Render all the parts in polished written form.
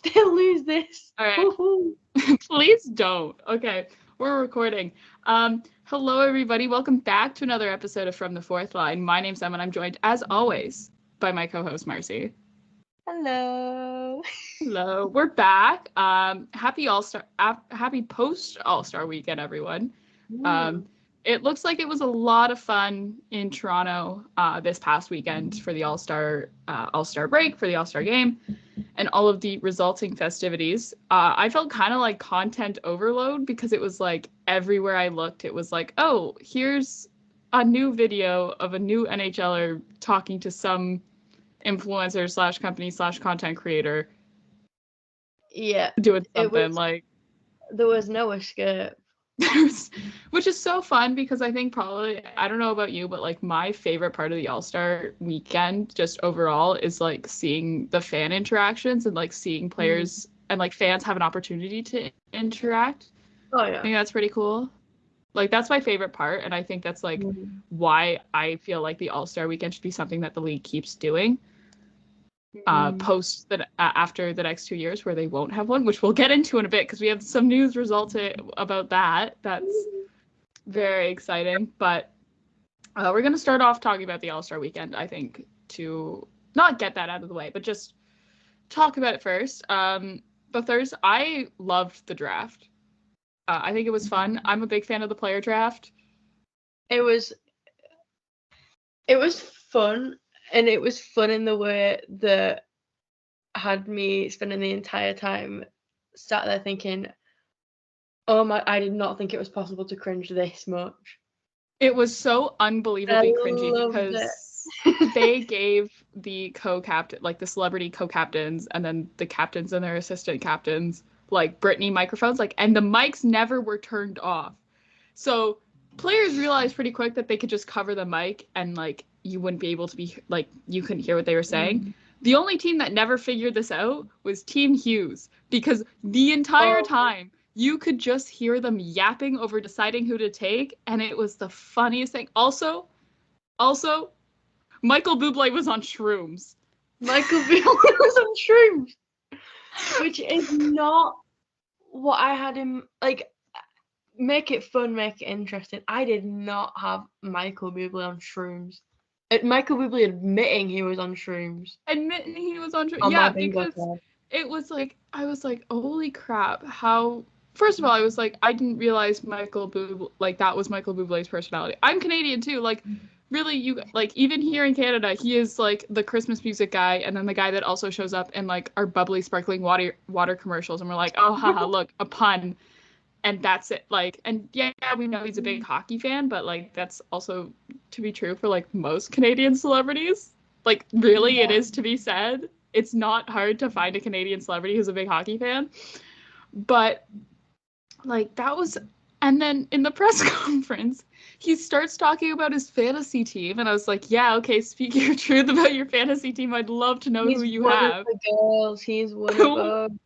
still lose this. All right. Please don't. Okay, we're recording. Hello, everybody. Welcome back to another episode of From the Fourth Line. My name's Emma, and I'm joined, as always, by my co-host, Marcie. Hello. Hello. We're back. Happy post All-Star weekend, everyone. It looks like it was a lot of fun in Toronto this past weekend for the All-Star break, for the All-Star game, and all of the resulting festivities. I felt kind of like content overload because it was like everywhere I looked, it was like, oh, here's a new video of a new NHLer talking to some influencer / company / content creator. Yeah. Doing something there was no escape. Which is so fun because I think probably, I don't know about you, but like my favorite part of the All-Star weekend just overall is like seeing the fan interactions and like seeing players and like fans have an opportunity to interact. Oh yeah. I think that's pretty cool. Like that's my favorite part, and I think that's like why I feel like the All-Star weekend should be something that the league keeps doing. Post that after the next 2 years where they won't have one, which we'll get into in a bit because we have some news about that. That's very exciting. But we're going to start off talking about the All-Star weekend, I think, to not get that out of the way, but just talk about it first. But first, I loved the draft. I think it was fun. I'm a big fan of the player draft. It was fun. And it was fun in the way that had me spending the entire time sat there thinking, oh my, I did not think it was possible to cringe this much. It was so unbelievably cringy because they gave the co-captain, like the celebrity co-captains, and then the captains and their assistant captains, like Britney microphones, like, and the mics never were turned off. So players realized pretty quick that they could just cover the mic and like you wouldn't be able to be like you couldn't hear what they were saying. The only team that never figured this out was Team Hughes, because the entire time you could just hear them yapping over deciding who to take, and it was the funniest thing. Also, Michael Bublé was on shrooms. Michael Bublé was on shrooms, which is not what I had him like. Make it fun, make it interesting. I did not have Michael Bublé on shrooms. Michael Bublé admitting he was on shrooms. Admitting he was on shrooms. Yeah, because it was like, I was like, holy crap, how... First of all, I was like, I didn't realize Michael Bublé, like, that was Michael Bublé's personality. I'm Canadian, too. Like, really, you, like, even here in Canada, he is, like, the Christmas music guy, and then the guy that also shows up in, like, our bubbly, sparkling water commercials, and we're like, oh, haha, look, a pun. And that's it. Like, and yeah, we know he's a big hockey fan, but like that's also to be true for like most Canadian celebrities. Like, really, It is to be said. It's not hard to find a Canadian celebrity who's a big hockey fan. But like that was, and then in the press conference, he starts talking about his fantasy team, and I was like, yeah, okay, speak your truth about your fantasy team. I'd love to know who you have. He's one of them.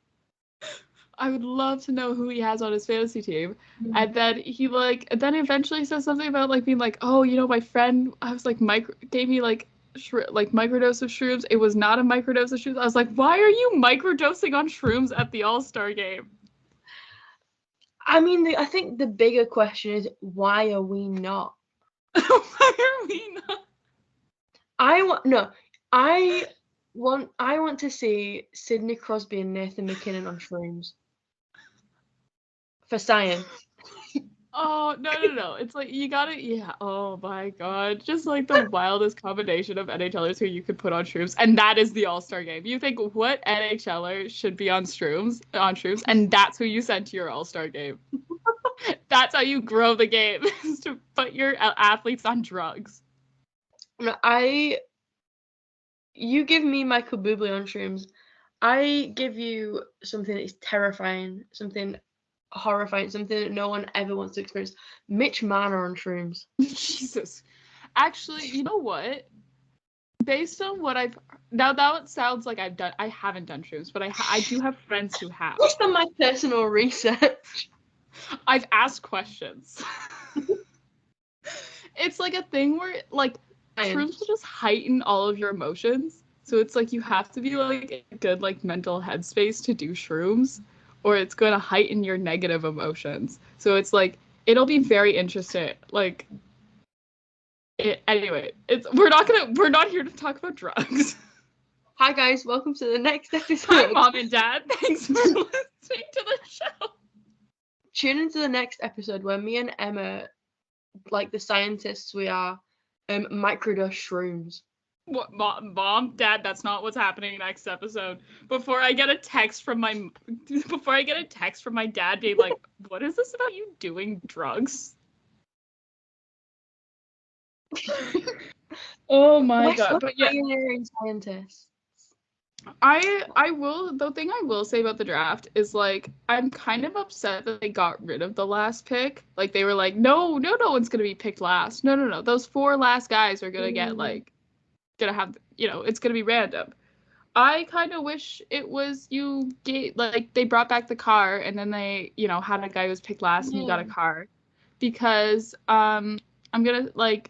I would love to know who he has on his fantasy team. And then he then eventually says something about like being like, oh, you know, my friend, I was like, gave me like microdose of shrooms. It was not a microdose of shrooms. I was like, why are you microdosing on shrooms at the All-Star game? I mean, I think the bigger question is, why are we not? Why are we not? I want to see Sidney Crosby and Nathan McKinnon on shrooms. For science. Oh, no. It's like, you gotta, yeah, oh my god. Just like the wildest combination of NHLers who you could put on shrooms. And that is the All-Star game. You think, what NHLer should be on shrooms, and that's who you send to your All-Star game. That's how you grow the game, is to put your athletes on drugs. You give me Michael Bublé on shrooms. I give you something that is terrifying, something horrifying, something that no one ever wants to experience. Mitch Marner on shrooms. Jesus. Actually, you know what? Based on what that sounds like I haven't done shrooms, but I do have friends who have. Based on my personal research, I've asked questions. It's like a thing where like shrooms will just heighten all of your emotions. So it's like you have to be like in a good like mental headspace to do shrooms, or it's going to heighten your negative emotions. So it's like it'll be very interesting. Like anyway, we're not here to talk about drugs. Hi guys, welcome to the next episode. Hi Mom and Dad, thanks for listening to the show. Tune into the next episode where me and Emma, like the scientists we are, microdose shrooms. What, Mom, Dad, that's not what's happening next episode. Before I get a text from my dad being like, what is this about you doing drugs? Oh my God. But yeah, pioneering scientists. The thing I will say about the draft is like I'm kind of upset that they got rid of the last pick. Like they were like, no one's gonna be picked last. No. Those 4 last guys are gonna get like gonna have, it's gonna be random. I kind of wish it was they brought back the car and then they, had a guy who was picked last and he got a car. Because I'm gonna like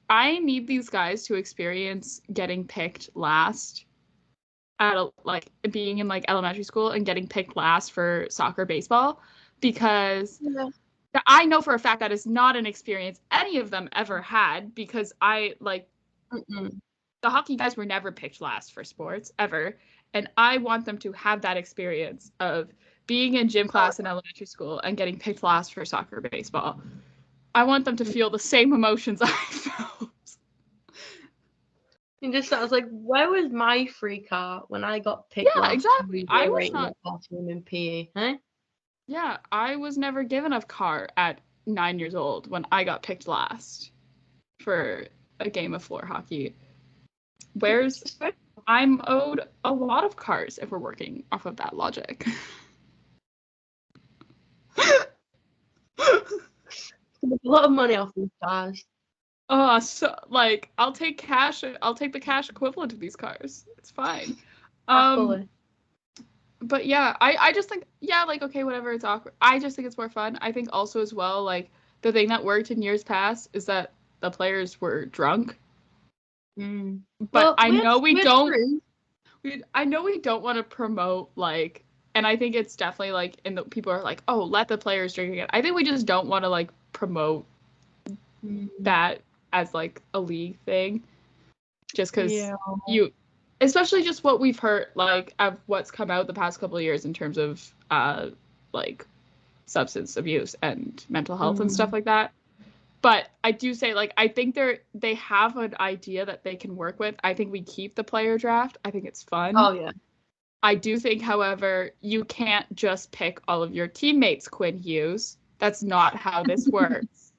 I need these guys to experience getting picked last at being in like elementary school and getting picked last for soccer, baseball, because I know for a fact that is not an experience any of them ever had, because the hockey guys were never picked last for sports ever, and I want them to have that experience of being in gym class in elementary school and getting picked last for soccer, baseball. I want them to feel the same emotions I felt. It just sounds like, where was my free car when I got picked last? Exactly. I was not in PE, huh? Yeah, I was never given a car at 9 years old when I got picked last for a game of floor hockey. I'm owed a lot of cars if we're working off of that logic. A lot of money off these cars. So like I'll take the cash equivalent of these cars. It's fine. But yeah, I just think, okay, whatever, it's awkward. I just think it's more fun. I think also as well, like the thing that worked in years past is that the players were drunk. But I know we don't want to promote like, and I think it's definitely like people are like, oh, let the players drink again. I think we just don't want to like promote that as like a league thing, just because especially just what we've heard like of what's come out the past couple of years in terms of like substance abuse and mental health and stuff like that. But I do say, like, I think they have an idea that they can work with. I think we keep the player draft. I think it's fun. Oh yeah. I do think, however, you can't just pick all of your teammates, Quinn Hughes. That's not how this works.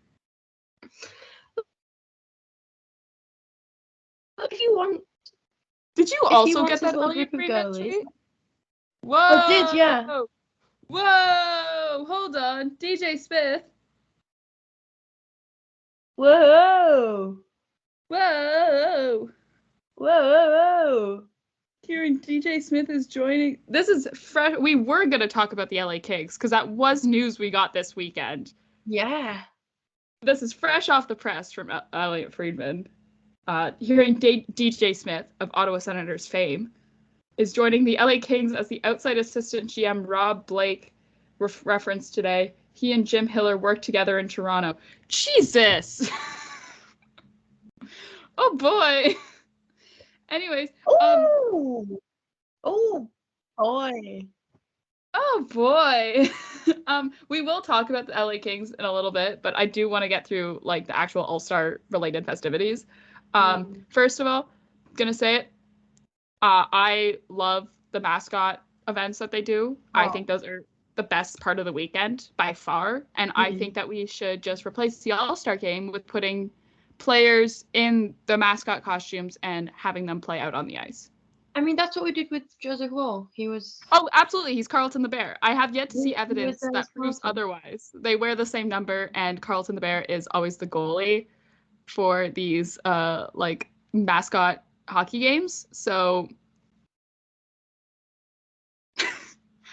If you want. Did you also get that early agreement? Whoa! I did, yeah. Whoa! Hold on, DJ Smith. Whoa! Whoa! Whoa! Hearing DJ Smith is joining. This is fresh. We were going to talk about the LA Kings because that was news we got this weekend. Yeah. This is fresh off the press from Elliot Friedman. Hearing DJ Smith of Ottawa Senators fame is joining the LA Kings as the outside assistant GM Rob Blake referenced today. He and Jim Hiller worked together in Toronto. Jesus! Oh boy! Anyways. Oh boy. Oh boy. We will talk about the LA Kings in a little bit, but I do want to get through like the actual All-Star related festivities. First of all, gonna say it. I love the mascot events that they do. I think those are the best part of the weekend by far. And I think that we should just replace the All-Star game with putting players in the mascot costumes and having them play out on the ice. I mean, that's what we did with Joseph Wall. He was... Oh, absolutely. He's Carlton the Bear. I have yet to see evidence that proves otherwise. They wear the same number, and Carlton the Bear is always the goalie for these, like, mascot hockey games. So,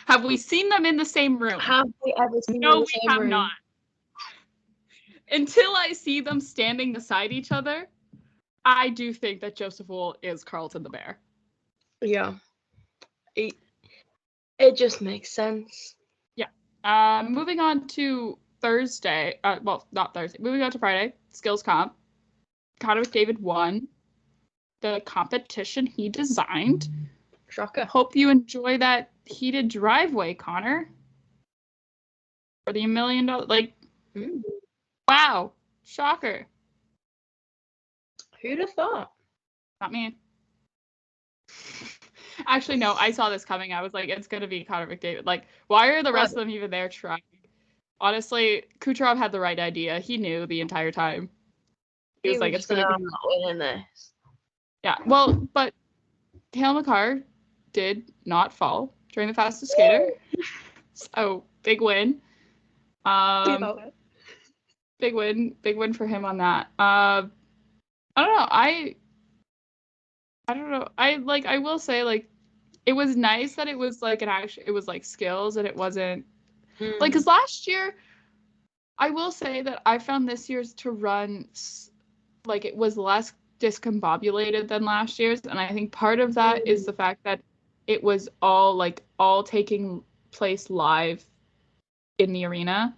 have we seen them in the same room? Have we ever seen them in the same room? No, we have not. Until I see them standing beside each other, I do think that Joseph Wool is Carlton the Bear. Yeah. It just makes sense. Yeah. Moving on to Thursday. Well, not Thursday. Moving on to Friday. Skills comp. Connor McDavid won the competition he designed. Shocker. Hope you enjoy that heated driveway, Connor. For the $1 million, like, wow, shocker. Who'd have thought? Not me. Actually, no, I saw this coming. I was like, it's gonna be Connor McDavid. Like, why are the rest of them even there trying? Honestly, Kucherov had the right idea. He knew the entire time. He was like, it's gonna be not winning this. Yeah, well, but Cale Makar did not fall during the fastest skater. So big win. Big win for him on that. I don't know. I don't know. I will say, like, it was nice that it was like it was like skills and it wasn't like, because last year, I will say that I found this year's to run like it was less discombobulated than last year's, and I think part of that is the fact that it was all taking place live in the arena.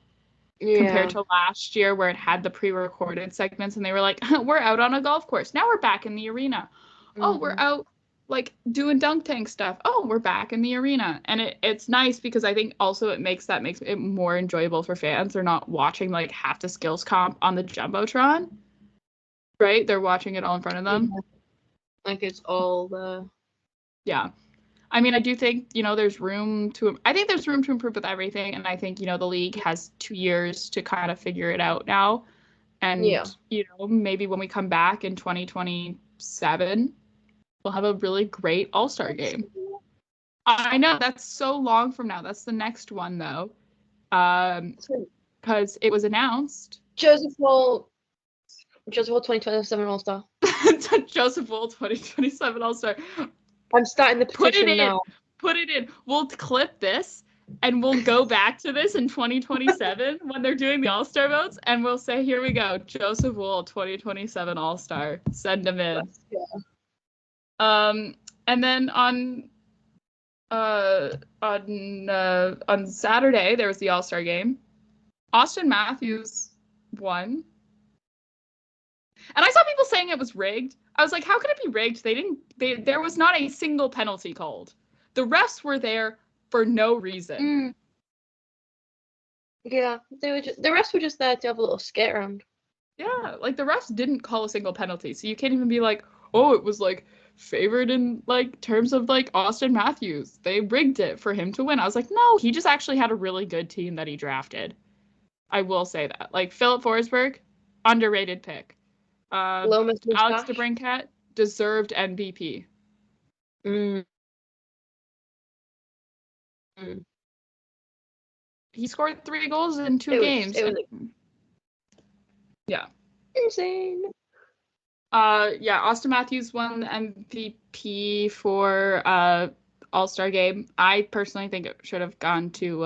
Compared to last year where it had the pre-recorded segments and they were like, we're out on a golf course. Now we're back in the arena. Oh, we're out like doing dunk tank stuff. Oh, we're back in the arena. And it's nice because I think also it makes it more enjoyable for fans. They're not watching like half the skills comp on the Jumbotron. Right? They're watching it all in front of them. Yeah. Like it's all the... Yeah. I mean, I do think, there's room to improve with everything. And I think, the league has 2 years to kind of figure it out now. And, maybe when we come back in 2027, we'll have a really great All-Star game. I know that's so long from now. That's the next one, though. Because it was announced. Joseph Wool 2027 All-Star. Joseph Wool 2027 All-Star. I'm starting the petition now. Put it in. We'll clip this and we'll go back to this in 2027 when they're doing the All-Star votes and we'll say, here we go, Joseph Wool 2027 All-Star. Send him in. Yeah. And then on Saturday there was the All-Star game. Austin Matthews won. And I saw people saying it was rigged. I was like, how could it be rigged? There was not a single penalty called. The refs were there for no reason. Yeah, the refs were just there to have a little skate around. Yeah, like the refs didn't call a single penalty. So you can't even be like, oh, it was like favored in like terms of like Austin Matthews. They rigged it for him to win. I was like, no, he just actually had a really good team that he drafted. I will say that. Like Philip Forsberg, underrated pick. Alex DeBrincat, deserved MVP. He scored 3 goals in 2 games. Yeah. Insane. Austin Matthews won the MVP for All-Star game. I personally think it should have gone to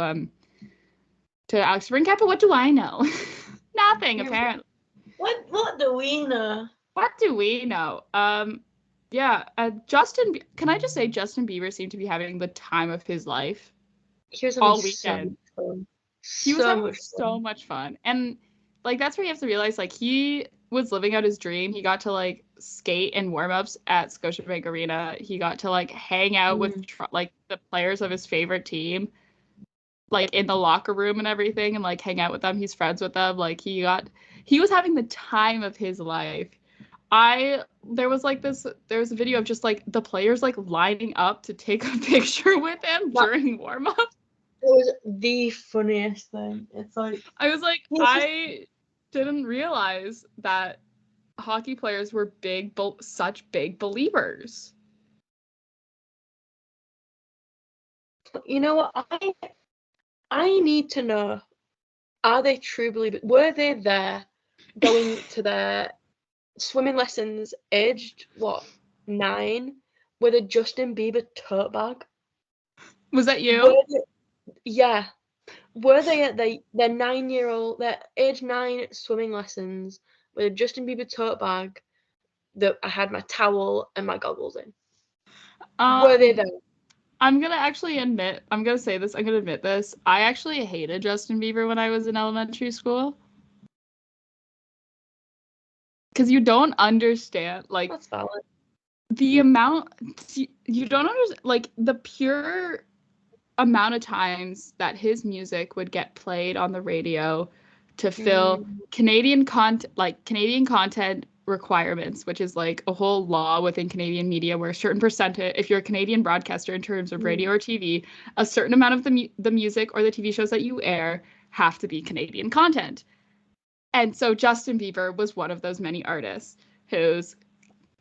Alex DeBrincat, but what do I know? Nothing, apparently. What do we know? What do we know? Can I just say Justin Bieber seemed to be having the time of his life all weekend. He was having so much fun. And like that's where you have to realize like he was living out his dream. He got to like skate and warm-ups at Scotiabank Arena. He got to like hang out with like the players of his favorite team, like in the locker room and everything, and like hang out with them. He's friends with them. Like he was having the time of his life. There was a video of just like the players like lining up to take a picture with him during warm-up. It was the funniest thing. It's like I was like, I didn't realize that hockey players were such big believers. You know what? I need to know, are they true believers? Were they there going to their swimming lessons aged, 9, with a Justin Bieber tote bag? Was that you? Yeah. Were they at their 9-year-old, their age 9 swimming lessons with a Justin Bieber tote bag, that I had my towel and my goggles in. Were they there? I'm gonna admit this. I actually hated Justin Bieber when I was in elementary school. Because you don't understand, like, that's valid. The amount, you don't understand, like, the pure amount of times that his music would get played on the radio to fill Canadian content requirements, which is like a whole law within Canadian media where a certain percentage, if you're a Canadian broadcaster in terms of radio or TV, a certain amount of the music or the TV shows that you air have to be Canadian content. And so Justin Bieber was one of those many artists who's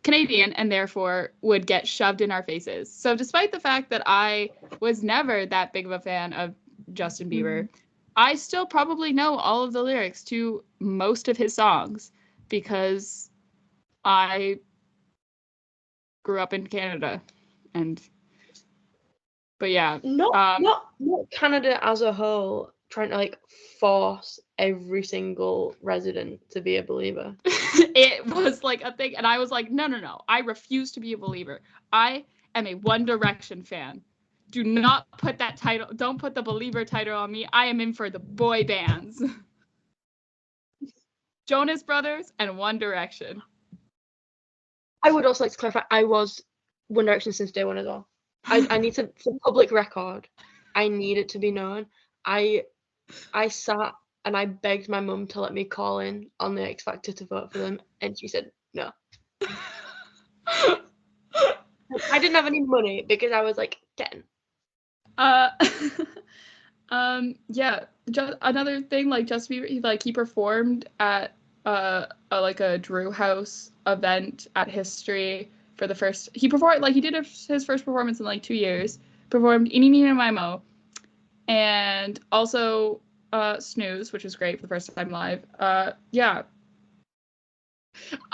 Canadian and therefore would get shoved in our faces. So despite the fact that I was never that big of a fan of Justin Bieber, I still probably know all of the lyrics to most of his songs because I grew up in Canada. But yeah. Not Canada as a whole trying to like force every single resident to be a believer. It was like a thing, and I was like, no, I refuse to be a believer. I am a One Direction fan. Do not put that title, don't put the believer title on me. I am in for the boy bands. Jonas Brothers and One Direction. I would also like to clarify, I was One Direction since day one as well. I need to, for public record, I need it to be known. I sat and I begged my mum to let me call in on the X Factor to vote for them, and she said no. I didn't have any money because I was like 10. Yeah. Just another thing, like Justin Bieber, he performed at a Drew House event at History for the first. He performed he did his first performance in like 2 years. Performed Eeny Meeny Miny Mo, and also Snooze, which was great for the first time live. Yeah.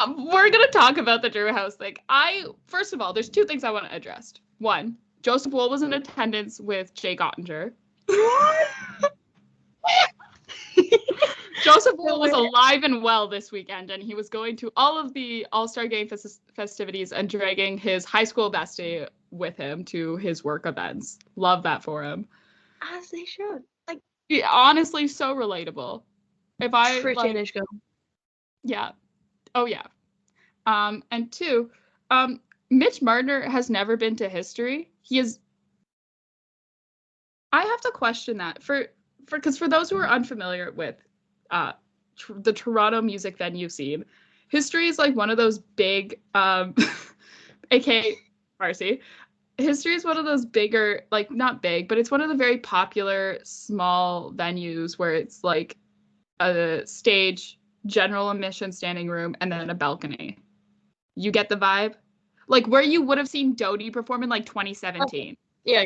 We're gonna talk about the Drew House thing. First of all, there's 2 things I want to address. One, Joseph Wool was in attendance with Jay Gottinger. Joseph Wool was alive and well this weekend, and he was going to all of the All-Star Game festivities and dragging his high school bestie with him to his work events. Love that for him. As they should. Like, honestly, so relatable. True teenage girl. Yeah. Oh yeah. And 2, Mitch Marner has never been to History. I have to question that because for those who are unfamiliar with the Toronto music venue scene, History is like one of those big, aka Marcie. History is one of those bigger, like not big, but it's one of the very popular small venues where it's like a stage, general admission standing room, and then a balcony. You get the vibe? Like where you would have seen Dodie perform in like 2017. Yeah.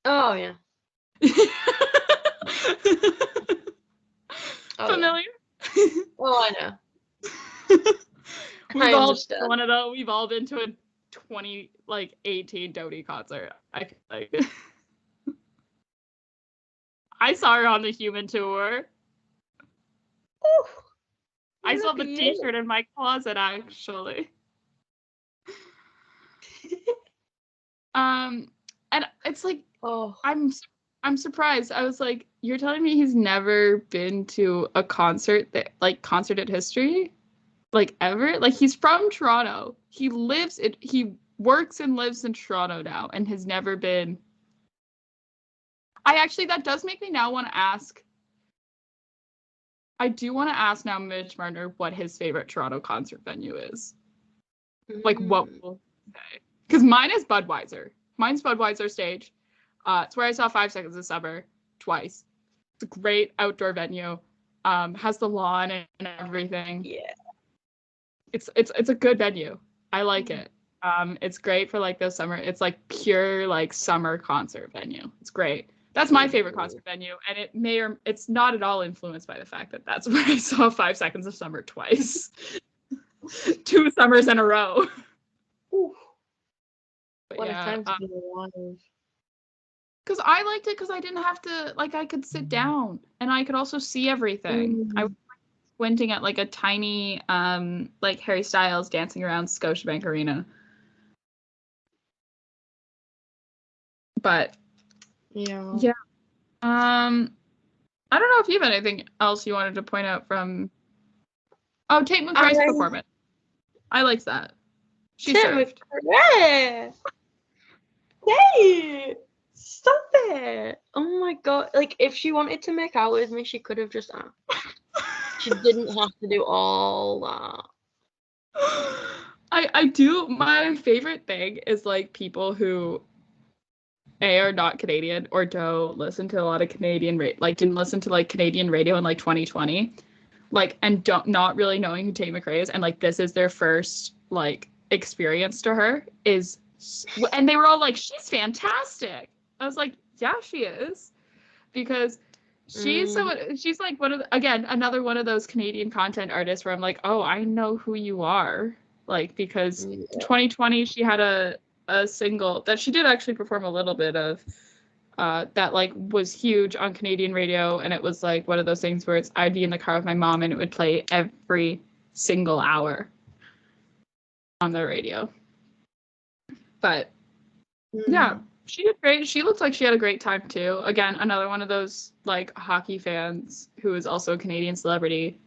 Oh yeah. Familiar? Yeah. Oh, I know. We've all been to a 2018 Dodie concert. I feel like I saw her on the Human Tour. Ooh, I saw the T-shirt in my closet actually. And it's like, I'm surprised. I was like, you're telling me he's never been to a concert concert at History? Like ever? Like he's from Toronto. He works and lives in Toronto now and has never been. That does make me now want to ask. I do want to ask now Mitch Marner what his favorite Toronto concert venue is. Like what will say? Because mine is Budweiser. Mine's Budweiser stage. It's where I saw 5 Seconds of Summer twice. It's a great outdoor venue. Has the lawn and everything. Yeah. It's a good venue. I like it. It's great for like the summer. It's like pure like summer concert venue. It's great. That's my favorite concert venue, and it's not at all influenced by the fact that that's where I saw 5 Seconds of Summer twice. 2 summers in a row. Ooh. But what a time to be alive. Because I liked it because I didn't have to, I could sit down and I could also see everything. I was squinting at like a tiny like Harry Styles dancing around Scotiabank Arena. But yeah. I don't know if you have anything else you wanted to point out from Tate McRae's performance. I liked that. She served. McRae. Hey, stop it! Oh my god! Like, if she wanted to make out with me, she could have just asked. She didn't have to do all that. I do. My favorite thing is like people who are not Canadian or don't listen to a lot of Canadian didn't listen to like Canadian radio in like 2020, like, and not really knowing who Tate McRae is, and like this is their first like experience to her and they were all like, she's fantastic. I was like, yeah, she is, because she's like another one of those Canadian content artists where I'm like, oh, I know who you are, like, because 2020 she had a single that she did actually perform a little bit of that like was huge on Canadian radio, and it was like one of those things where I'd be in the car with my mom and it would play every single hour on the radio. But yeah, she did great. She looked like she had a great time too. Again, another one of those like hockey fans who is also a Canadian celebrity.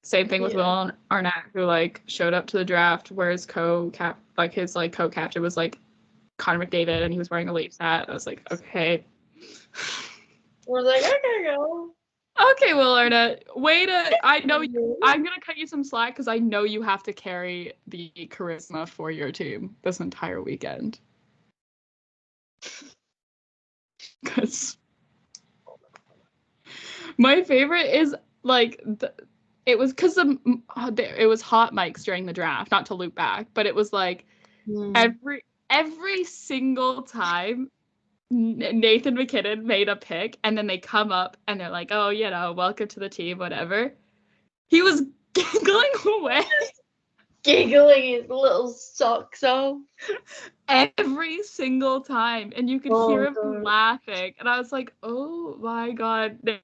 Same thing with Will Arnett, who like showed up to the draft where his co-captain was like Connor McDavid, and he was wearing a Leafs hat. I was like, okay. We're like, okay, go. Okay, Will Arnett. I know I'm gonna cut you some slack because I know you have to carry the charisma for your team this entire weekend. Because my favorite is like it was because it was hot mics during the draft. Not to loop back, but it was like every single time Nathan McKinnon made a pick, and then they come up and they're like, oh, welcome to the team, whatever. He was giggling away. Giggling his little socks off. Every single time. And you could hear him laughing. And I was like, oh my god, Nathan,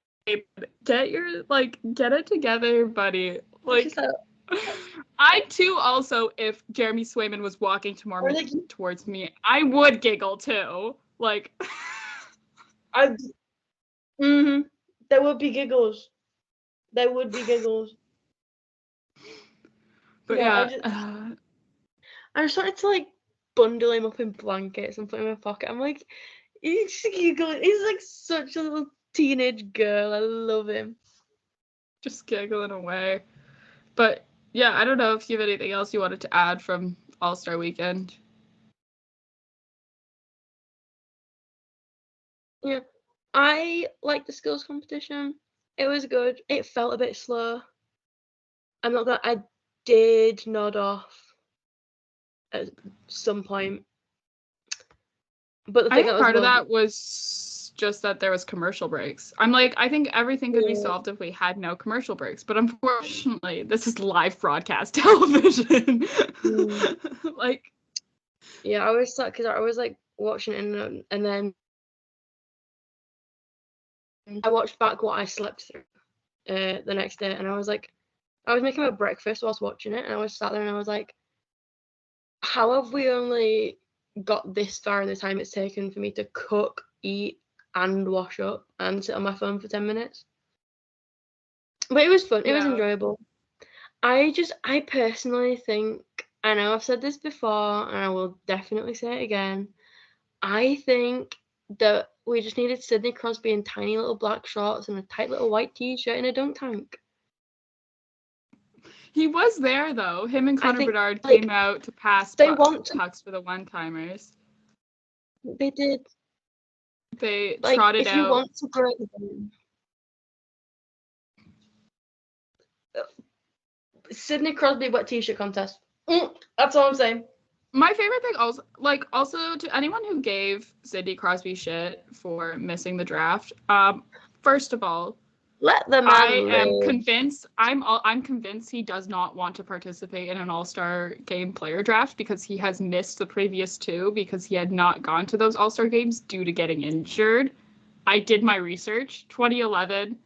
get it together, buddy. Like, I too also, if Jeremy Swayman was walking towards me, I would giggle too. Like, there would be giggles. But yeah, I just wanted to like bundle him up in blankets and put him in my pocket. I'm like, he's giggling. He's like such a little teenage girl. I love him. Just giggling away. But yeah, I don't know if you have anything else you wanted to add from All-Star Weekend. Yeah, I liked the skills competition. It was good. It felt a bit slow. I'm not gonna. I did nod off at some point, but I think part of that was just that there was commercial breaks. I'm like, I think everything could be solved if we had no commercial breaks, but unfortunately, this is live broadcast television. Like, yeah, I was like, because I was like watching it, and then I watched back what I slept through the next day, and I was like, I was making my breakfast whilst watching it, and I was sat there and I was like, how have we only got this far in the time it's taken for me to cook, eat, and wash up and sit on my phone for 10 minutes? But it was fun. It was enjoyable. I personally think, I know I've said this before, and I will definitely say it again, I think that we just needed Sidney Crosby in tiny little black shorts and a tight little white t-shirt in a dunk tank. He was there though. Him and Connor Bedard came out to pass pucks for the one-timers. They did. They trotted out. If you want to break them, Sidney Crosby wet t-shirt contest. That's all I'm saying. My favorite thing also to anyone who gave Sidney Crosby shit for missing the draft. First of all, let them. I'm convinced he does not want to participate in an All-Star Game player draft because he has missed the previous two because he had not gone to those All-Star Games due to getting injured. I did my research. 2011,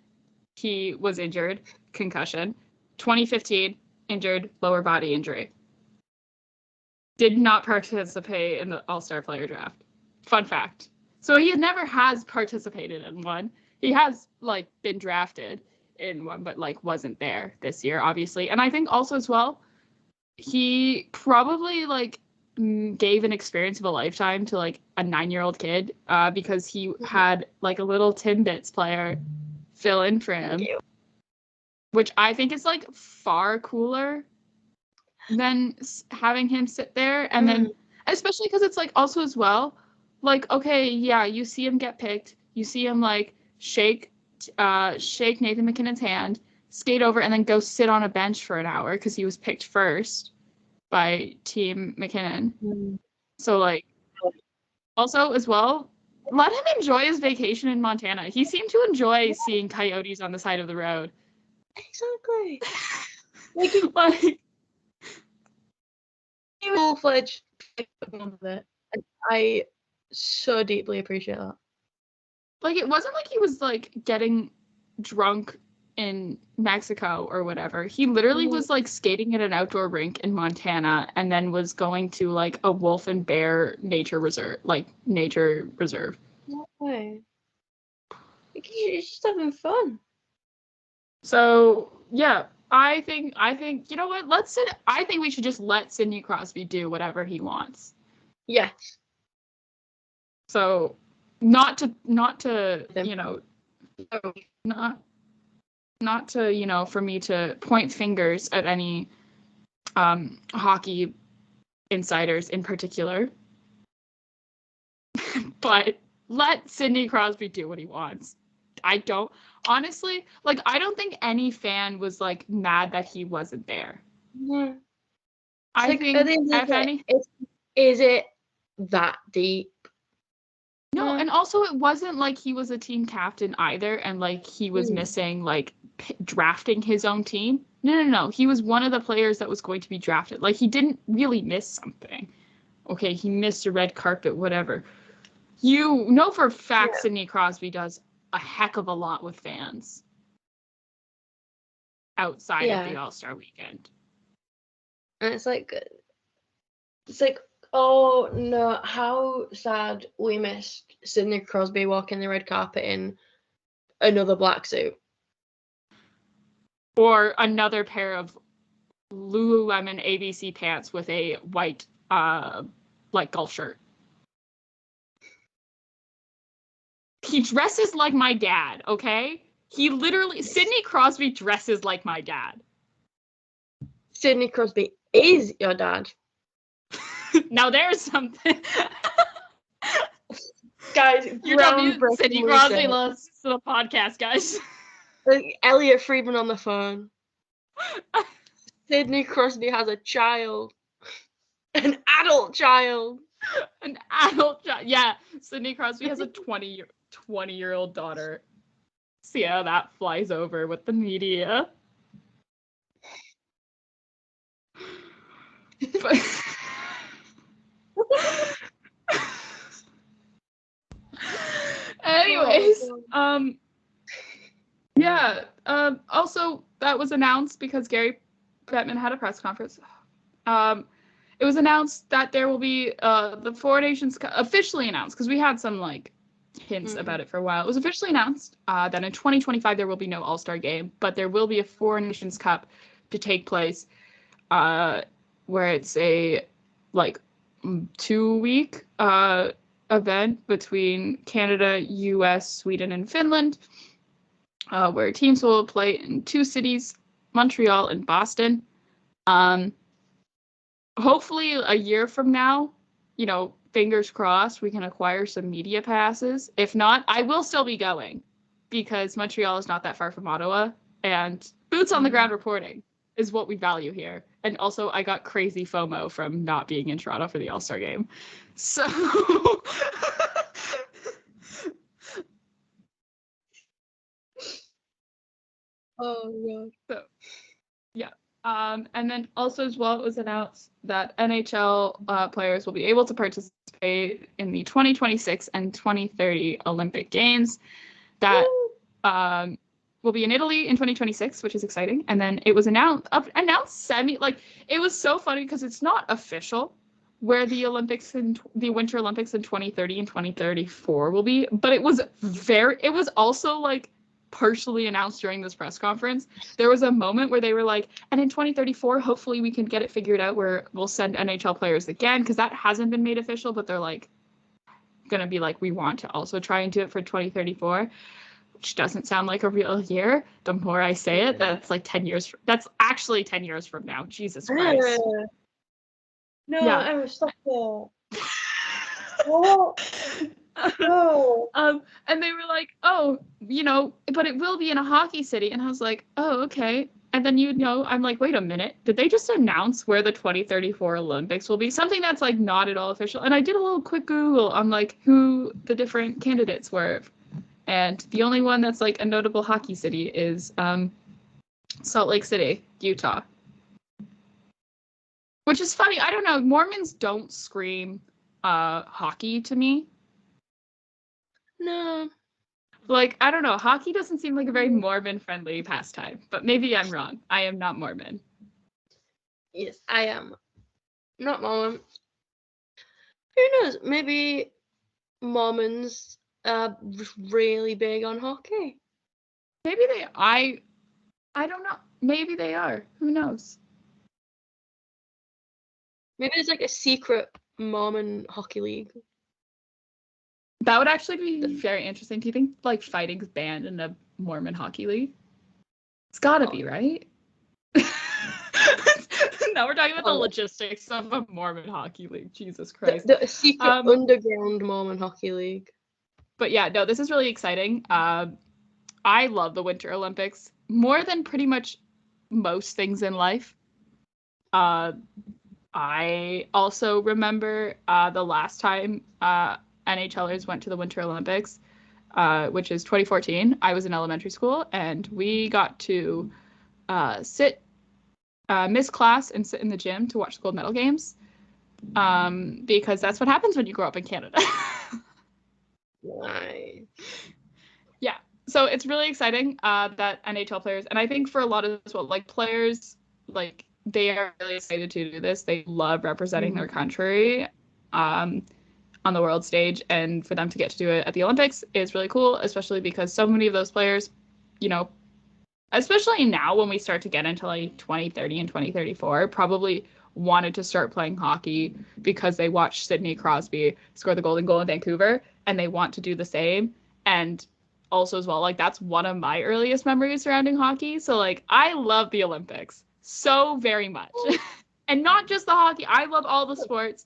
he was injured, concussion. 2015, injured, lower body injury. Did not participate in the All-Star player draft. Fun fact. So he never has participated in one. He has, like, been drafted in one, but, like, wasn't there this year, obviously. And I think also as well, he probably, like, gave an experience of a lifetime to, like, a 9-year-old kid because he had, like, a little Timbits player fill in for him, which I think is, like, far cooler than having him sit there. And then, especially because it's, like, also as well, like, okay, yeah, you see him get picked. You see him, like, shake Nathan McKinnon's hand, skate over, and then go sit on a bench for an hour because he was picked first by Team McKinnon. So, like, also as well, let him enjoy his vacation in Montana. He seemed to enjoy seeing coyotes on the side of the road. Exactly. like full-fledged of it. And I so deeply appreciate that. Like, it wasn't like he was, like, getting drunk in Mexico or whatever. He literally was, like, skating at an outdoor rink in Montana and then was going to, like, a wolf and bear nature reserve. No way. Like, he's just having fun. So, yeah, I think, you know what, I think we should just let Sidney Crosby do whatever he wants. Yes. So, not to, you know, not to, you know, for me to point fingers at any hockey insiders in particular, but let Sidney Crosby do what he wants. I don't think any fan was, like, mad that he wasn't there. Yeah. I think, if any... Is it that deep? No, and also it wasn't like he was a team captain either, and, like, he was missing, like, drafting his own team. No. He was one of the players that was going to be drafted. Like, he didn't really miss something. Okay, he missed a red carpet, whatever. You know for a fact Sidney Crosby does a heck of a lot with fans outside of the All-Star weekend. And it's like, oh no, how sad we missed Sidney Crosby walking the red carpet in another black suit. Or another pair of Lululemon ABC pants with a white, like, golf shirt. He dresses like my dad, okay? Sidney Crosby dresses like my dad. Sidney Crosby is your dad. Now there's something. Guys, you're telling me Sidney Crosby listens to the podcast, guys. Elliot Friedman on the phone. Sidney Crosby has a child. An adult child. An adult child. Yeah, Sidney Crosby has a 20-year-old daughter. See how that flies over with the media. But... Anyways, also that was announced because Gary Bettman had a press conference. It was announced that there will be the Four Nations Cup, officially announced, because we had some, like, hints about it for a while. It was officially announced that in 2025 there will be no All-Star game, but there will be a Four Nations Cup to take place, where it's a, like, 2-week event between Canada, US, Sweden, and Finland, where teams will play in 2 cities, Montreal and Boston. Hopefully a year from now, you know, fingers crossed, we can acquire some media passes. If not, I will still be going because Montreal is not that far from Ottawa, and boots on the ground reporting is what we value here. And also, I got crazy FOMO from not being in Toronto for the All-Star game. So... Oh, God. So, yeah. And then also as well, it was announced that NHL players will be able to participate in the 2026 and 2030 Olympic Games. That will be in Italy in 2026, which is exciting. And then it was announced it was so funny because it's not official where the Winter Olympics in 2030 and 2034 will be, but it was also like partially announced during this press conference. There was a moment where they were like, and in 2034, hopefully we can get it figured out where we'll send NHL players again, because that hasn't been made official, but they're like gonna be like, we want to also try and do it for 2034, which doesn't sound like a real year. The more I say it, that's like 10 years. That's actually 10 years from now. Jesus Christ. No, yeah. I was stuck there. Oh. No. And they were like, oh, but it will be in a hockey city. And I was like, oh, okay. And then, I'm like, wait a minute. Did they just announce where the 2034 Olympics will be? Something that's like not at all official. And I did a little quick Google on like who the different candidates were. And the only one that's like a notable hockey city is Salt Lake City, Utah. Which is funny. I don't know. Mormons don't scream hockey to me. No. Like, I don't know. Hockey doesn't seem like a very Mormon-friendly pastime. But maybe I'm wrong. I am not Mormon. Yes, I am. Not Mormon. Who knows? Maybe Mormons are really big on hockey. Maybe they... I don't know. Maybe they are. Who knows? Maybe there's like a secret Mormon hockey league. That would actually be very interesting. Do you think like fighting's banned in a Mormon hockey league? It's gotta be, right? Now we're talking about the logistics of a Mormon hockey league. Jesus Christ. The secret underground Mormon hockey league. But yeah, no, this is really exciting. I love the Winter Olympics more than pretty much most things in life. I also remember the last time NHLers went to the Winter Olympics, which is 2014. I was in elementary school, and we got to miss class and sit in the gym to watch the gold medal games, because that's what happens when you grow up in Canada. Nice. Yeah, so it's really exciting that NHL players, and I think for a lot of like players, like they are really excited to do this. They love representing their country on the world stage, and for them to get to do it at the Olympics is really cool, especially because so many of those players, especially now when we start to get into like 2030 and 2034, probably wanted to start playing hockey because they watched Sidney Crosby score the golden goal in Vancouver, and they want to do the same. And also as well, like that's one of my earliest memories surrounding hockey. So like I love the Olympics so very much. And not just the hockey. I love all the sports.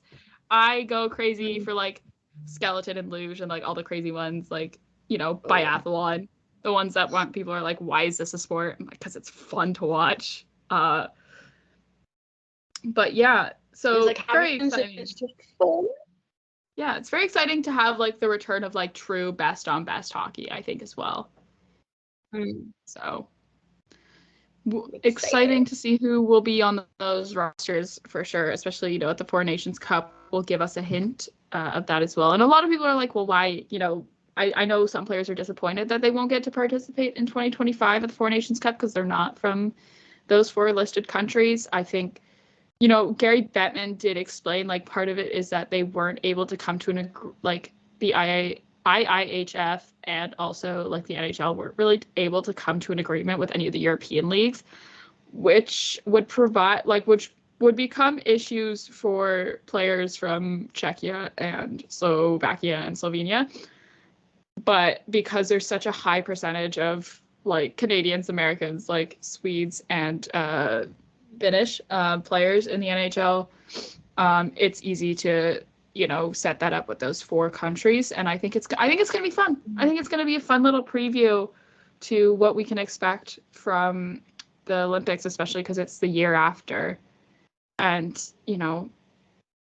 I go crazy for like skeleton and luge and like all the crazy ones, like, biathlon. The ones that people are like, why is this a sport? Because it's fun to watch. But yeah, so it's like very exciting. It's just fun. Yeah, it's very exciting to have like the return of like true best on best hockey, I think, as well. So exciting to see who will be on those rosters for sure, especially, at the Four Nations Cup will give us a hint of that as well. And a lot of people are like, well, why, I know some players are disappointed that they won't get to participate in 2025 at the Four Nations Cup because they're not from those four listed countries. I think, Gary Bettman did explain, like, part of it is that they weren't able to come to the IIHF and also like the NHL weren't really able to come to an agreement with any of the European leagues, which would become issues for players from Czechia and Slovakia and Slovenia. But because there's such a high percentage of like Canadians, Americans, like Swedes and Finnish players in the NHL, it's easy to set that up with those four countries, and I think it's going to be fun. I think it's going to be a fun little preview to what we can expect from the Olympics, especially because it's the year after, and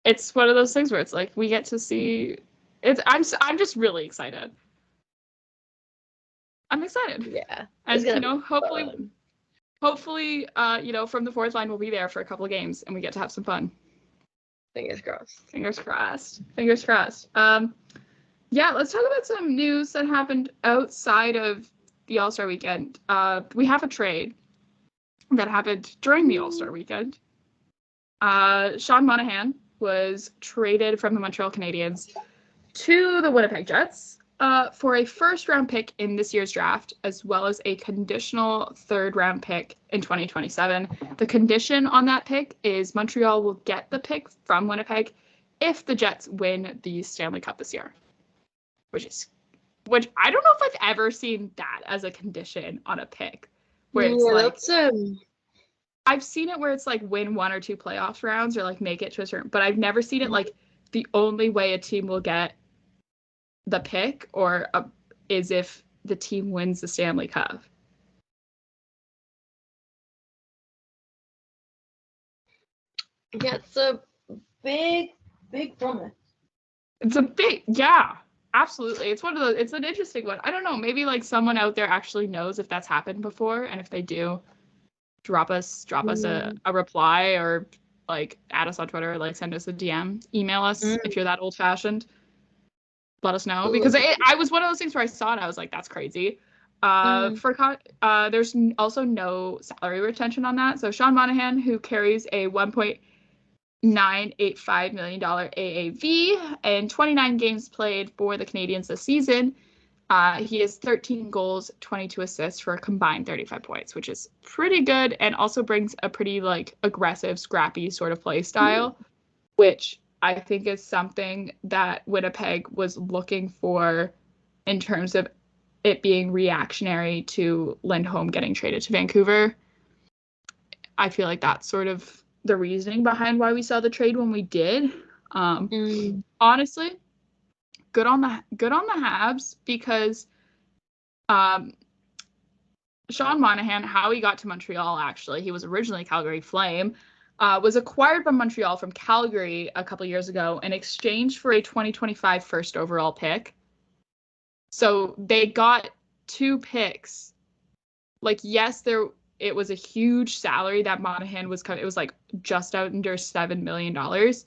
it's one of those things where it's like we get to see. I'm just really excited. I'm excited. Yeah, and hopefully, from the fourth line we'll be there for a couple of games and we get to have some fun. Fingers crossed. Fingers crossed. Fingers crossed. Yeah, let's talk about some news that happened outside of the All-Star weekend, we have a trade that happened during the All-Star weekend. Sean Monahan was traded from the Montreal Canadiens to the Winnipeg Jets for a first-round pick in this year's draft, as well as a conditional third-round pick in 2027. The condition on that pick is Montreal will get the pick from Winnipeg if the Jets win the Stanley Cup this year, which I don't know if I've ever seen that as a condition on a pick, where it's like I've seen it where it's like win 1 or 2 playoff rounds or like make it to a certain, but I've never seen it like the only way a team will get the pick is if the team wins the Stanley Cup. Yeah, it's a big promise. Yeah, absolutely. It's an interesting one. I don't know, maybe like someone out there actually knows if that's happened before, and if they do, drop us a reply, or like add us on Twitter, like send us a DM, email us if you're that old fashioned. Let us know, because I was one of those things where I saw it, I was like, that's crazy. There's also no salary retention on that. So Sean Monahan, who carries a $1.985 million AAV and 29 games played for the Canadiens this season, he has 13 goals, 22 assists for a combined 35 points, which is pretty good, and also brings a pretty like aggressive, scrappy sort of play style, which I think is something that Winnipeg was looking for in terms of it being reactionary to Lindholm getting traded to Vancouver. I feel like that's sort of the reasoning behind why we saw the trade when we did. Honestly, good on the Habs, because Sean Monahan, how he got to Montreal, actually, he was originally Calgary Flame, was acquired by Montreal from Calgary a couple years ago in exchange for a 2025 first overall pick. So they got 2 picks. Like, yes, it was a huge salary that Monahan was it was like just under $7 million that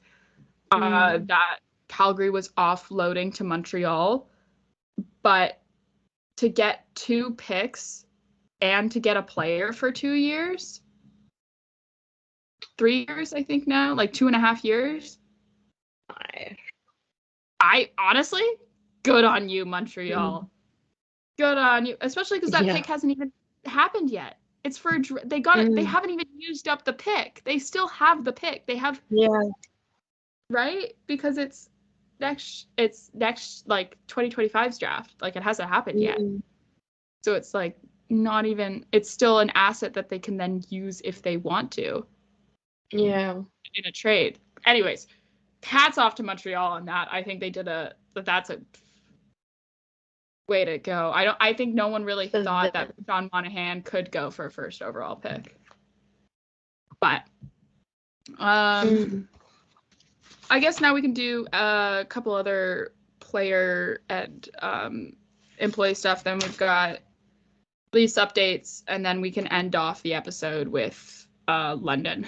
Calgary was offloading to Montreal. But to get 2 picks and to get a player for 2 years, 3 years, I think now, like 2.5 years. I honestly, good on you, Montreal. Good on you, especially because that pick hasn't even happened yet. It's for they got it. They haven't even used up the pick. They still have the pick. They have right, because it's next like 2025's draft. Like, it hasn't happened yet. So it's like not even. It's still an asset that they can then use if they want to. Yeah. In a trade. Anyways, hats off to Montreal on that. I think they did that's a way to go. I think no one really thought that Sean Monahan could go for a first overall pick. But I guess now we can do a couple other player and employee stuff. Then we've got lease updates, and then we can end off the episode with London.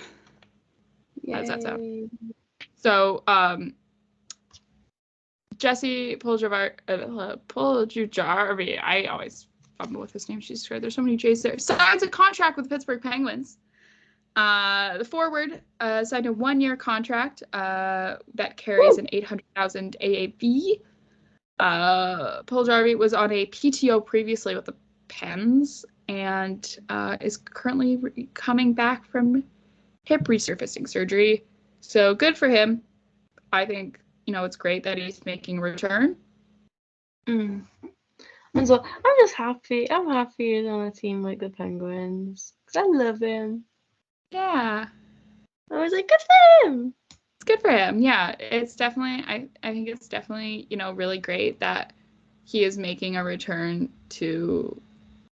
How does that sound? So, Jesse Puljujarvi, I always fumble with his name. She's sure there's so many J's there. Signs a contract with the Pittsburgh Penguins. The forward signed a 1-year contract that carries an $800,000 AAV. Puljujarvi was on a PTO previously with the Pens and is currently coming back from hip resurfacing surgery. So good for him. I think, it's great that he's making a return. And so I'm just happy. I'm happy he's on a team like the Penguins, because I love him. Yeah. I was like, good for him. It's good for him. Yeah. It's definitely, I think it's definitely, really great that he is making a return to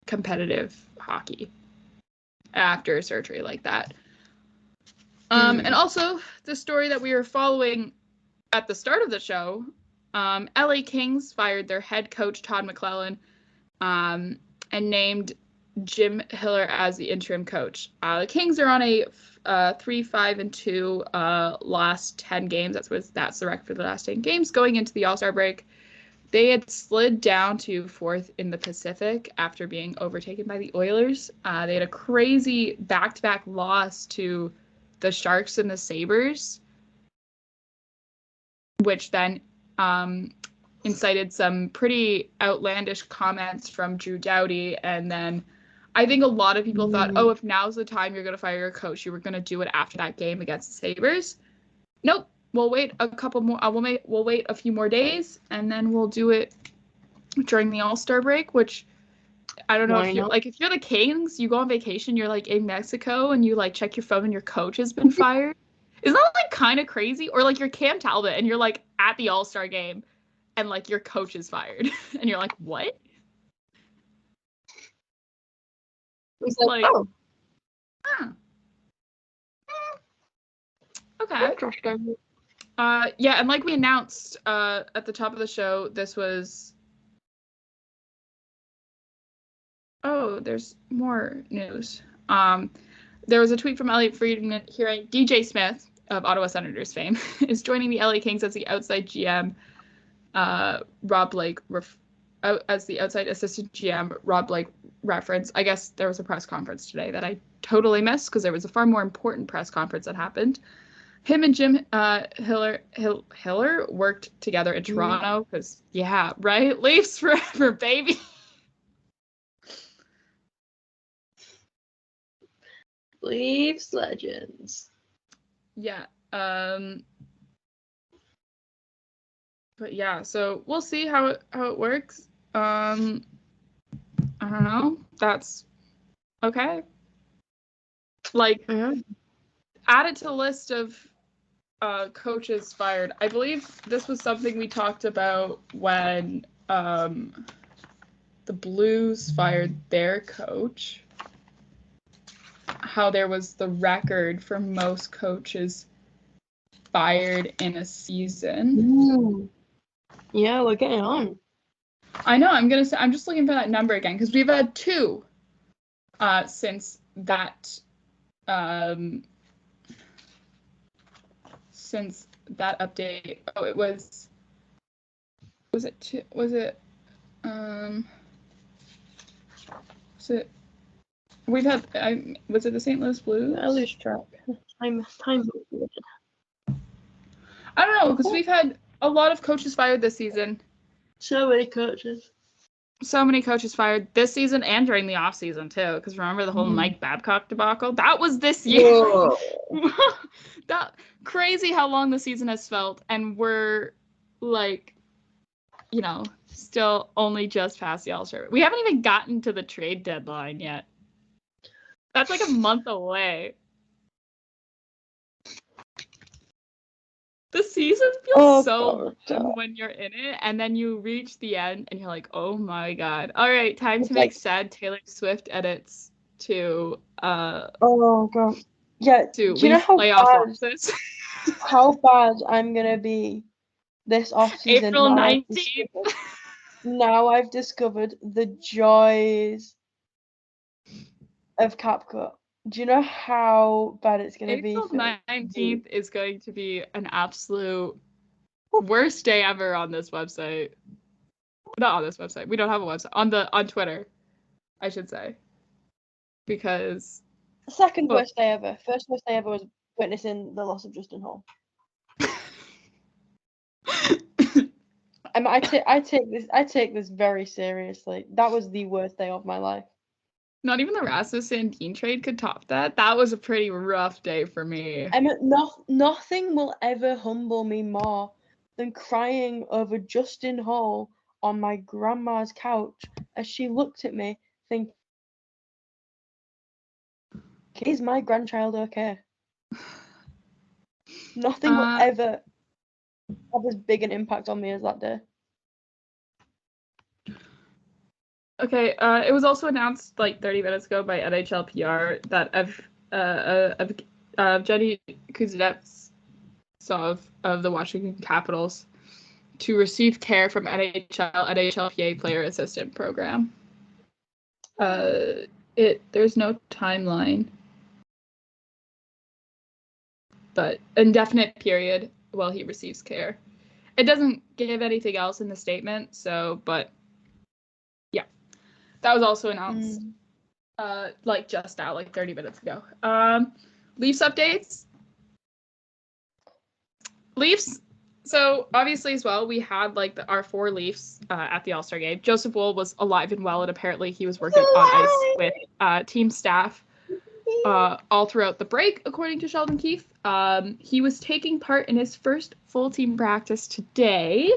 competitive hockey after a surgery like that. And also, the story that we were following at the start of the show, LA Kings fired their head coach, Todd McClellan, and named Jim Hiller as the interim coach. The Kings are on a 3-5-2 last 10 games. That's the record for the last 10 games going into the All-Star break. They had slid down to 4th in the Pacific after being overtaken by the Oilers. They had a crazy back-to-back loss to the Sharks and the Sabres, which then incited some pretty outlandish comments from Drew Doughty. And then I think a lot of people thought, oh, if now's the time you're going to fire your coach, you were going to do it after that game against the Sabres. Nope. We'll wait a couple more. We'll wait a few more days, and then we'll do it during the All-Star break. Which I don't know if you're the Kings, you go on vacation, you're like in Mexico, and you like check your phone, and your coach has been fired. Isn't that like kind of crazy? Or like you're Cam Talbot, and you're like at the All-Star game, and like your coach is fired, and you're like, what? He's like, oh. Okay. Yeah, and like we announced at the top of the show, this was... Oh, there's more news. There was a tweet from Elliot Friedman hearing DJ Smith of Ottawa Senators fame is joining the LA Kings as the outside GM. Rob Blake as the outside assistant GM. Rob Blake reference. I guess there was a press conference today that I totally missed because there was a far more important press conference that happened. Him and Jim Hiller worked together in Toronto because, yeah, right? Leafs forever, baby. Leafs legends. Yeah. But yeah, so we'll see how it works. I don't know. That's okay. Like, add it to the list of coaches fired. I believe this was something we talked about when the Blues fired their coach. How there was the record for most coaches fired in a season. Yeah, we're getting on. I know. I'm just looking for that number again because we've had 2 since that update. Oh, it was it 2? Was it we've had was it the St. Louis Blues? I lose track. Time. I don't know because we've had a lot of coaches fired this season. So many coaches fired this season and during the off season too. Because remember the whole Mike Babcock debacle? That was this year. That crazy how long the season has felt, and we're like, still only just past the All-Star. We haven't even gotten to the trade deadline yet. That's like a month away. The season feels so long when you're in it, and then you reach the end, and you're like, oh my god. All right, time to make sad Taylor Swift edits to oh god. Yeah, to do you know how bad I'm gonna be this off-season? April 19th. Now I've discovered the joys of CapCut. Do you know how bad it's going to be? April 19th is going to be an absolute worst day ever on this website. Not on this website. We don't have a website. On Twitter, I should say. Because... Second worst day ever. First worst day ever was witnessing the loss of Justin Hall. I take this very seriously. That was the worst day of my life. Not even the Rasmus Sandin trade could top that. That was a pretty rough day for me. Nothing will ever humble me more than crying over Justin Hall on my grandma's couch as she looked at me thinking, is my grandchild okay? Nothing will ever have as big an impact on me as that day. Okay, it was also announced like 30 minutes ago by NHL PR that Jenny Kuznetsov of the Washington Capitals to receive care from NHLPA Player Assistant Program. There's no timeline, but indefinite period while he receives care. It doesn't give anything else in the statement, so, but yeah. That was also announced like just now, like 30 minutes ago. Leafs updates. Leafs, so obviously as well, we had like our 4 Leafs at the All-Star game. Joseph Woll was alive and well, and apparently he was working on ice with team staff all throughout the break, according to Sheldon Keefe. He was taking part in his first full team practice today.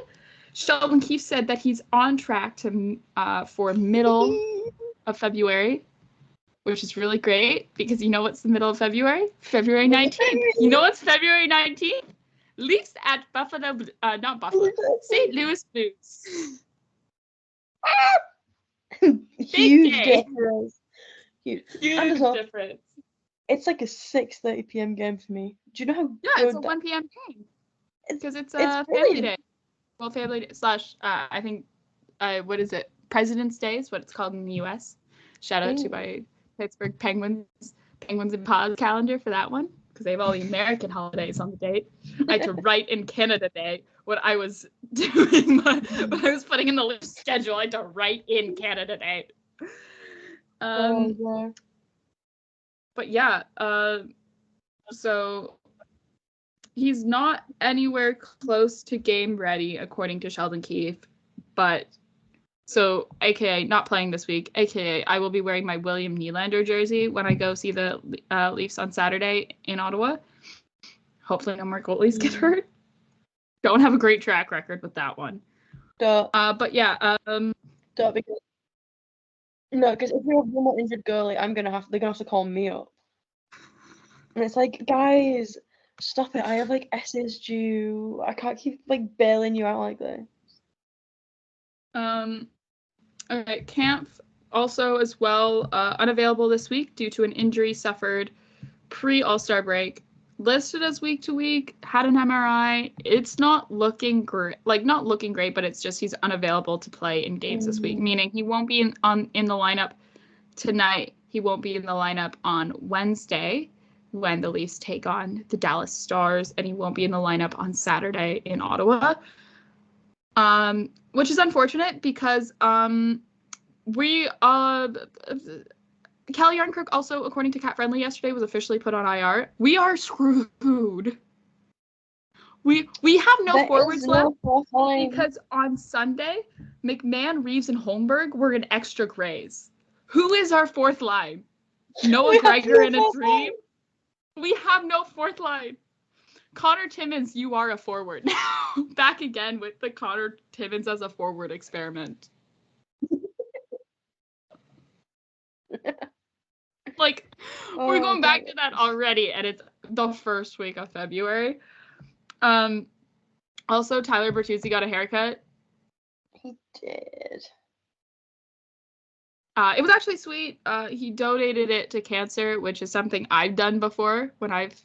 Sheldon Keefe said that he's on track to for middle of February, which is really great because you know what's the middle of February? February 19th. You know what's February 19th? Leafs at Buffalo, not Buffalo, St. Louis Blues. Huge difference. Huge difference. It's like a 6:30 p.m. game for me. Do you know how Yeah, it's a 1 p.m. game. Because it's Family Day. Well, Family Day / I think, what is it? President's Day is what it's called in the U.S. Shout out to my Pittsburgh Penguins and Pods calendar for that one, because they have all the American holidays on the date. I had to write in Canada Day what I was doing, when I was putting in the Leafs schedule. I had to write in Canada Day. But yeah, so he's not anywhere close to game ready, according to Sheldon Keefe. But so, aka not playing this week, aka I will be wearing my William Nylander jersey when I go see the Leafs on Saturday in Ottawa. Hopefully no more goalies get hurt. Don't have a great track record with that one. But yeah. Because if we have one more injured goalie, they're gonna have to call me up. And it's like, guys, stop it. I have like essays due. I can't keep like bailing you out like this. Okay, Kampf also as well unavailable this week due to an injury suffered pre-All-Star break. Listed as week to week, had an MRI. It's not looking great, but it's just he's unavailable to play in games this week, meaning he won't be in the lineup tonight. He won't be in the lineup on Wednesday when the Leafs take on the Dallas Stars, and he won't be in the lineup on Saturday in Ottawa. Which is unfortunate because Cal Yarncrook also, according to Cat Friendly yesterday, was officially put on IR. We are screwed. We have no forwards left because on Sunday, McMahon, Reeves, and Holmberg were in extra grays. Who is our 4th line? Noah Gregor in a dream? We have no 4th line. Connor Timmins, you are a forward now. Back again with the Connor Timmins as a forward experiment. Like, we're going back to that already, and it's the first week of February. Also, Tyler Bertuzzi got a haircut. He did. It was actually sweet. He donated it to cancer, which is something I've done before when I've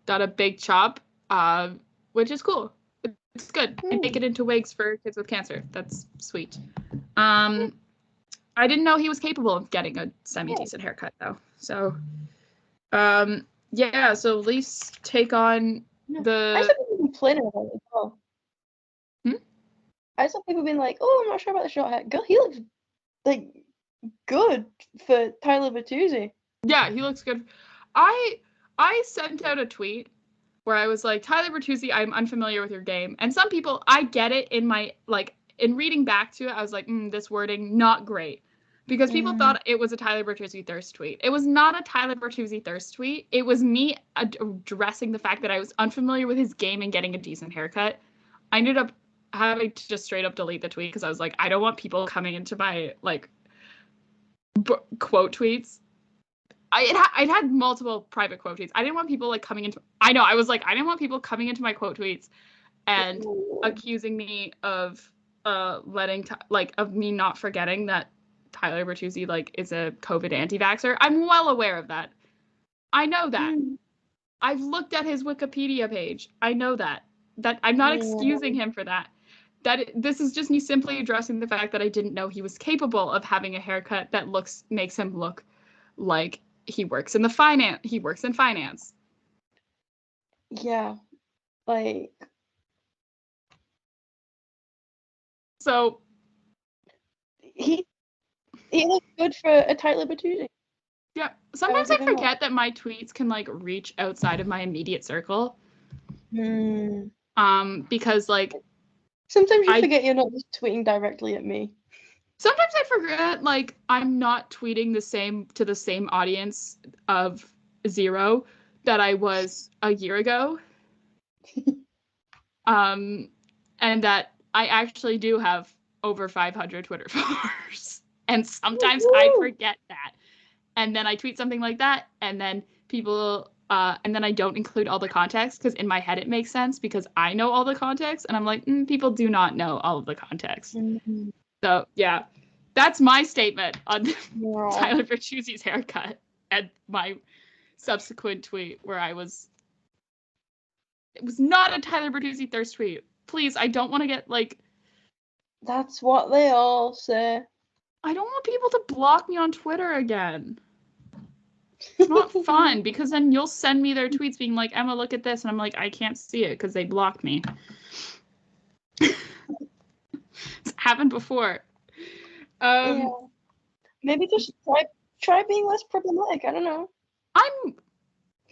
done a big chop, which is cool. It's good. And make it into wigs for kids with cancer. That's sweet. I didn't know he was capable of getting a semi-decent haircut, though. So, yeah, so Leafs take on the... I saw people complaining about it as well. I saw people being like, oh, I'm not sure about the short hair. Girl, he looks, like, good for Tyler Bertuzzi. Yeah, he looks good. I sent out a tweet where I was like, Tyler Bertuzzi, I'm unfamiliar with your game. And some people, I get it in reading back to it, I was like, this wording, not great. Because people thought it was a Tyler Bertuzzi thirst tweet. It was not a Tyler Bertuzzi thirst tweet. It was me addressing the fact that I was unfamiliar with his game and getting a decent haircut. I ended up having to just straight up delete the tweet because I was like, I don't want people coming into my, quote tweets. I'd had multiple private quote tweets. I didn't want people coming into... I didn't want people coming into my quote tweets and accusing me of of me not forgetting that Tyler Bertuzzi is a COVID anti-vaxxer. I'm well aware of that. I know that. I've looked at his Wikipedia page. I know that. That I'm not excusing him for that. This is just me simply addressing the fact that I didn't know he was capable of having a haircut that makes him look like he works in finance. Yeah. So he looks good for a Tyler Bertuzzi. Yeah. Sometimes I forget that my tweets can like reach outside of my immediate circle. Because like sometimes you forget you're not just tweeting directly at me. Sometimes I forget like I'm not tweeting to the same audience of 0 that I was a year ago. And that I actually do have over 500 Twitter followers. And sometimes I forget that. And then I tweet something like that, and then people, and then I don't include all the context, because in my head it makes sense, because I know all the context, and I'm like, people do not know all of the context. Mm-hmm. So, yeah, that's my statement on Tyler Bertuzzi's haircut, and my subsequent tweet, where it was not a Tyler Bertuzzi thirst tweet. Please, I don't want to get, like... That's what they all say. I don't want people to block me on Twitter again. It's not fun, because then you'll send me their tweets being like, Emma, look at this. And I'm like, I can't see it because they blocked me. It's happened before. Yeah. Maybe just try being less problematic. I don't know.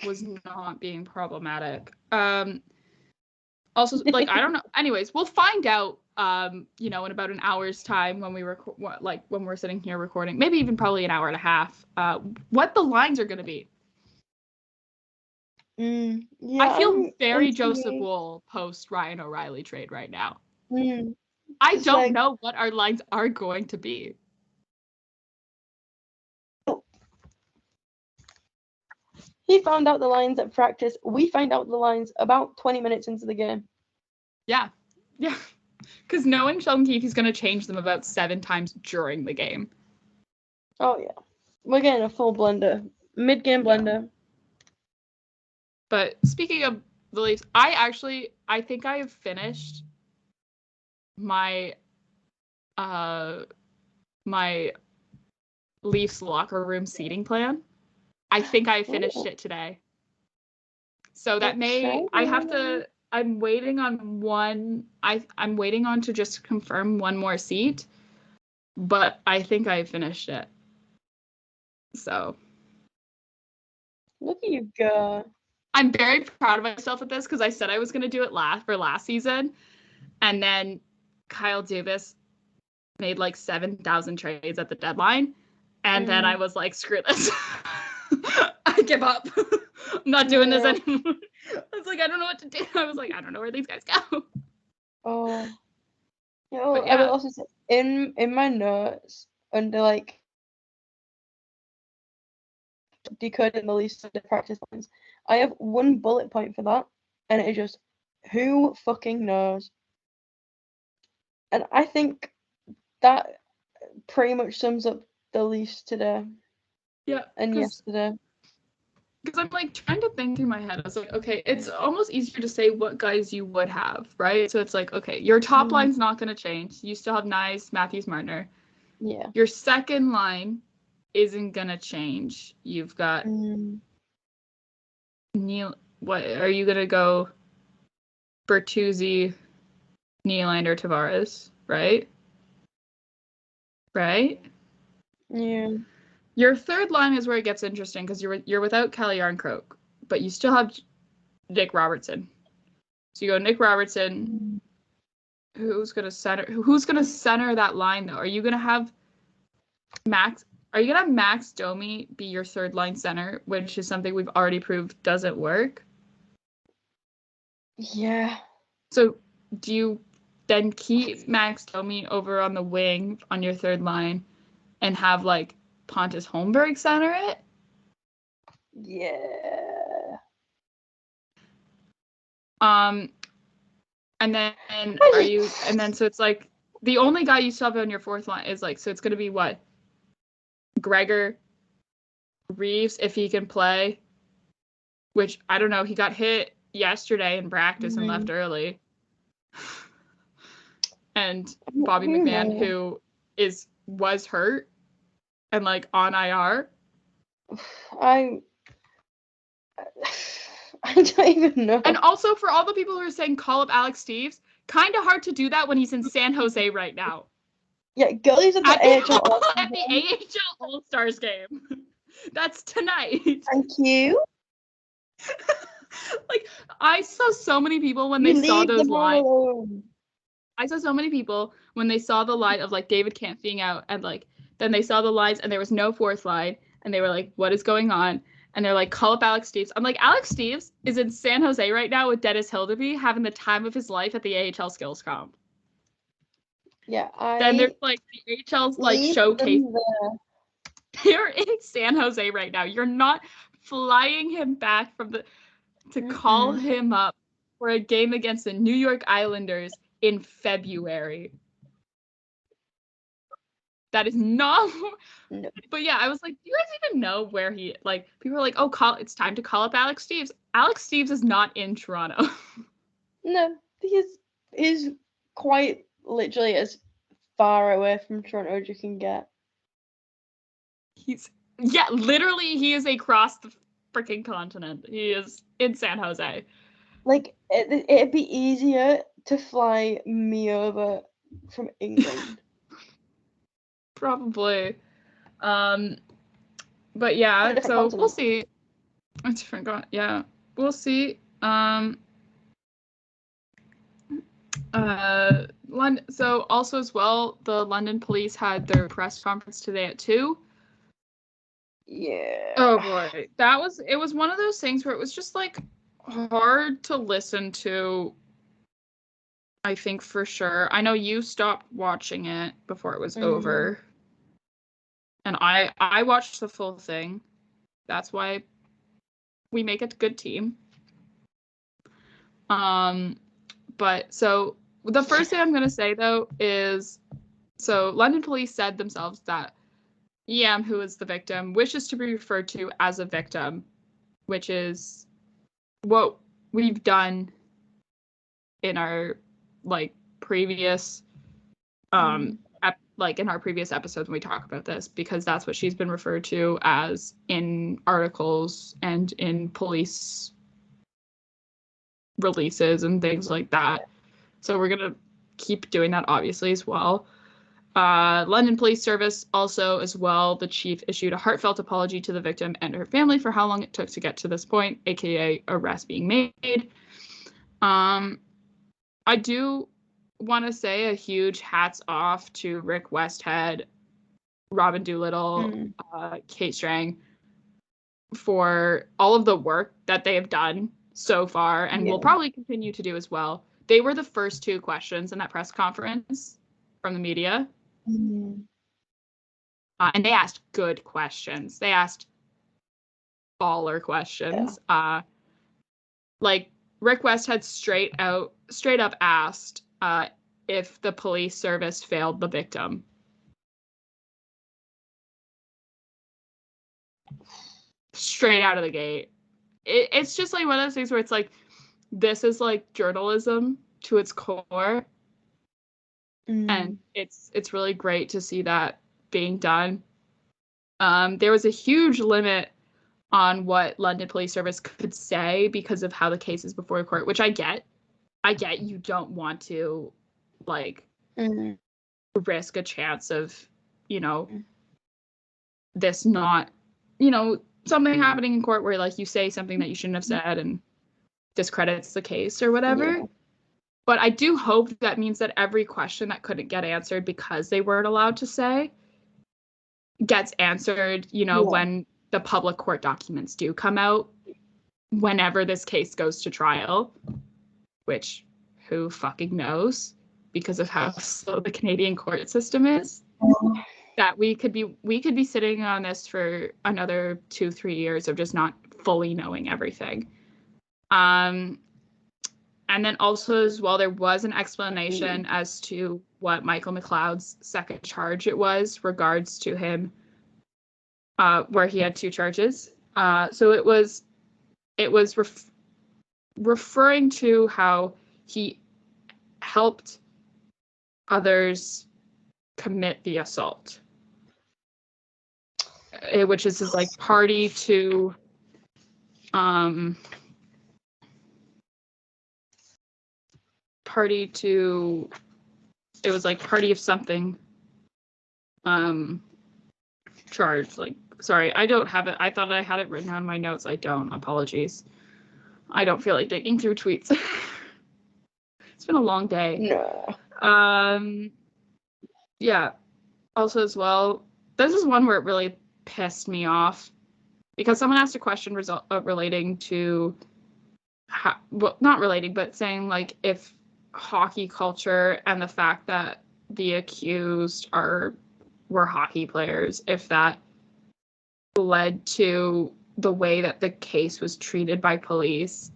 Was not being problematic. Also, like, I don't know. Anyways, we'll find out, in about an hour's time when we when we're sitting here recording, maybe even probably an hour and a half, what the lines are going to be. Yeah, I feel very Joseph Wool post Ryan O'Reilly trade right now. I don't know what our lines are going to be. He found out the lines at practice. We find out the lines about 20 minutes into the game. Yeah. Yeah. Because knowing Sheldon Keefe, he's going to change them about 7 times during the game. Oh, yeah. We're getting a full blender. Mid-game blender. Yeah. But speaking of the Leafs, I think I have finished my my Leafs locker room seating plan. I think I finished it today. So that I'm waiting on one. I'm waiting on to just confirm one more seat, but I think I finished it. So. Look at you go. I'm very proud of myself at this, because I said I was going to do it last season, and then Kyle Dubas made like 7,000 trades at the deadline, and then I was like, screw this. I give up. I'm not doing this anymore. I was like, I don't know what to do. I was like, I don't know where these guys go. Oh. I will also say, in my notes, under like decoding the Leafs of the practice lines, I have one bullet point for that, and it is just, who fucking knows? And I think that pretty much sums up the Leafs today. Yeah. And yesterday. Because I'm like trying to think through my head. I was like, okay, it's almost easier to say what guys you would have, right? So it's like, okay, your top line's not going to change. You still have Nyes, Matthews, Martner. Yeah. Your second line isn't going to change. You've got Neil. What are you going to go? Bertuzzi, Nylander, Tavares, right? Right? Yeah. Your third line is where it gets interesting, because you're without Calle Yarncroke, but you still have Nick Robertson. So you go Nick Robertson. Who's gonna center that line though? Are you gonna have Max Domi be your third line center, which is something we've already proved doesn't work? Yeah. So do you then keep Max Domi over on the wing on your third line and have like Pontus Holmberg center it? Yeah. And then so it's like the only guy you still have on your fourth line is like, so it's gonna be what? Gregor, Reeves, if he can play, which I don't know, he got hit yesterday in practice and left early. And Bobby McMahon, who was hurt and like on IR. I don't even know. And also for all the people who are saying call up Alex Steves, kind of hard to do that when he's in San Jose right now. Yeah, Gully's at the AHL at the AHL All-Stars game. That's tonight. Thank you. Like, I saw so many people when they saw those lines. I saw so many people when they saw the line of, like, David Kampf being out, and, like, then they saw the lines and there was no fourth line, and they were like, what is going on? And they're like, call up Alex Steeves. I'm like, Alex Steeves is in San Jose right now with Dennis Hildeby having the time of his life at the AHL Skills Comp. Yeah, Then there's, like, the AHL's, like, showcase. They're in San Jose right now. You're not flying him back to call him up for a game against the New York Islanders in February. That is not. No. But yeah, I was like, do you guys even know where he, like, people are like, oh, it's time to call up Alex Steeves. Alex Steeves is not in Toronto. No, he's quite literally as far away from Toronto as you can get. Literally, he is across the freaking continent. He is in San Jose. Like, it'd be easier to fly me over from England. Probably. But yeah, so continent. We'll see. A different yeah, we'll see. So also as well, the London police had their press conference today at 2. Yeah. Oh boy. It was one of those things where it was just, like, hard to listen to, I think, for sure. I know you stopped watching it before it was over. And I watched the full thing. That's why we make a good team. But so the first thing I'm going to say, though, is, so London police said themselves that EM, who is the victim, wishes to be referred to as a victim, which is what we've done in our, like, previous, in our previous episodes when we talk about this, because that's what she's been referred to as in articles and in police releases and things like that. So we're going to keep doing that, obviously, as well. London Police Service also, as well, the chief issued a heartfelt apology to the victim and her family for how long it took to get to this point, aka arrest being made. I do want to say a huge hats off to Rick Westhead, Robin Doolittle, Kate Strang, for all of the work that they have done so far and will probably continue to do as well. They were the first 2 questions in that press conference from the media. And they asked good questions. They asked baller questions. Like, Rick Westhead straight up asked if the police service failed the victim. Straight out of the gate. It's just, like, one of those things where it's like, this is, like, journalism to its core. And it's really great to see that being done. There was a huge limit on what London Police Service could say because of how the case is before the court, which I get. You don't want to, like, risk a chance of, this not, something happening in court where, like, you say something that you shouldn't have said and discredits the case or whatever. Yeah. But I do hope that means that every question that couldn't get answered because they weren't allowed to say gets answered, when the public court documents do come out, whenever this case goes to trial, which who fucking knows because of how slow the Canadian court system is. That we could be sitting on this for another 2-3 years of just not fully knowing everything. And then also as well, there was an explanation as to what Michael McLeod's second charge it was regards to him, where he had 2 charges. So it was referring to how he helped others commit the assault, which is his, like, party to party of something charge. Like, sorry, I don't have it. I thought I had it written down in my notes. I don't. Apologies. I don't feel like digging through tweets. It's been a long day. No. Yeah. Also, as well, this is one where it really pissed me off because someone asked a question relating to, well, not relating, but saying like if hockey culture and the fact that the accused were hockey players, if that led to the way that the case was treated by police.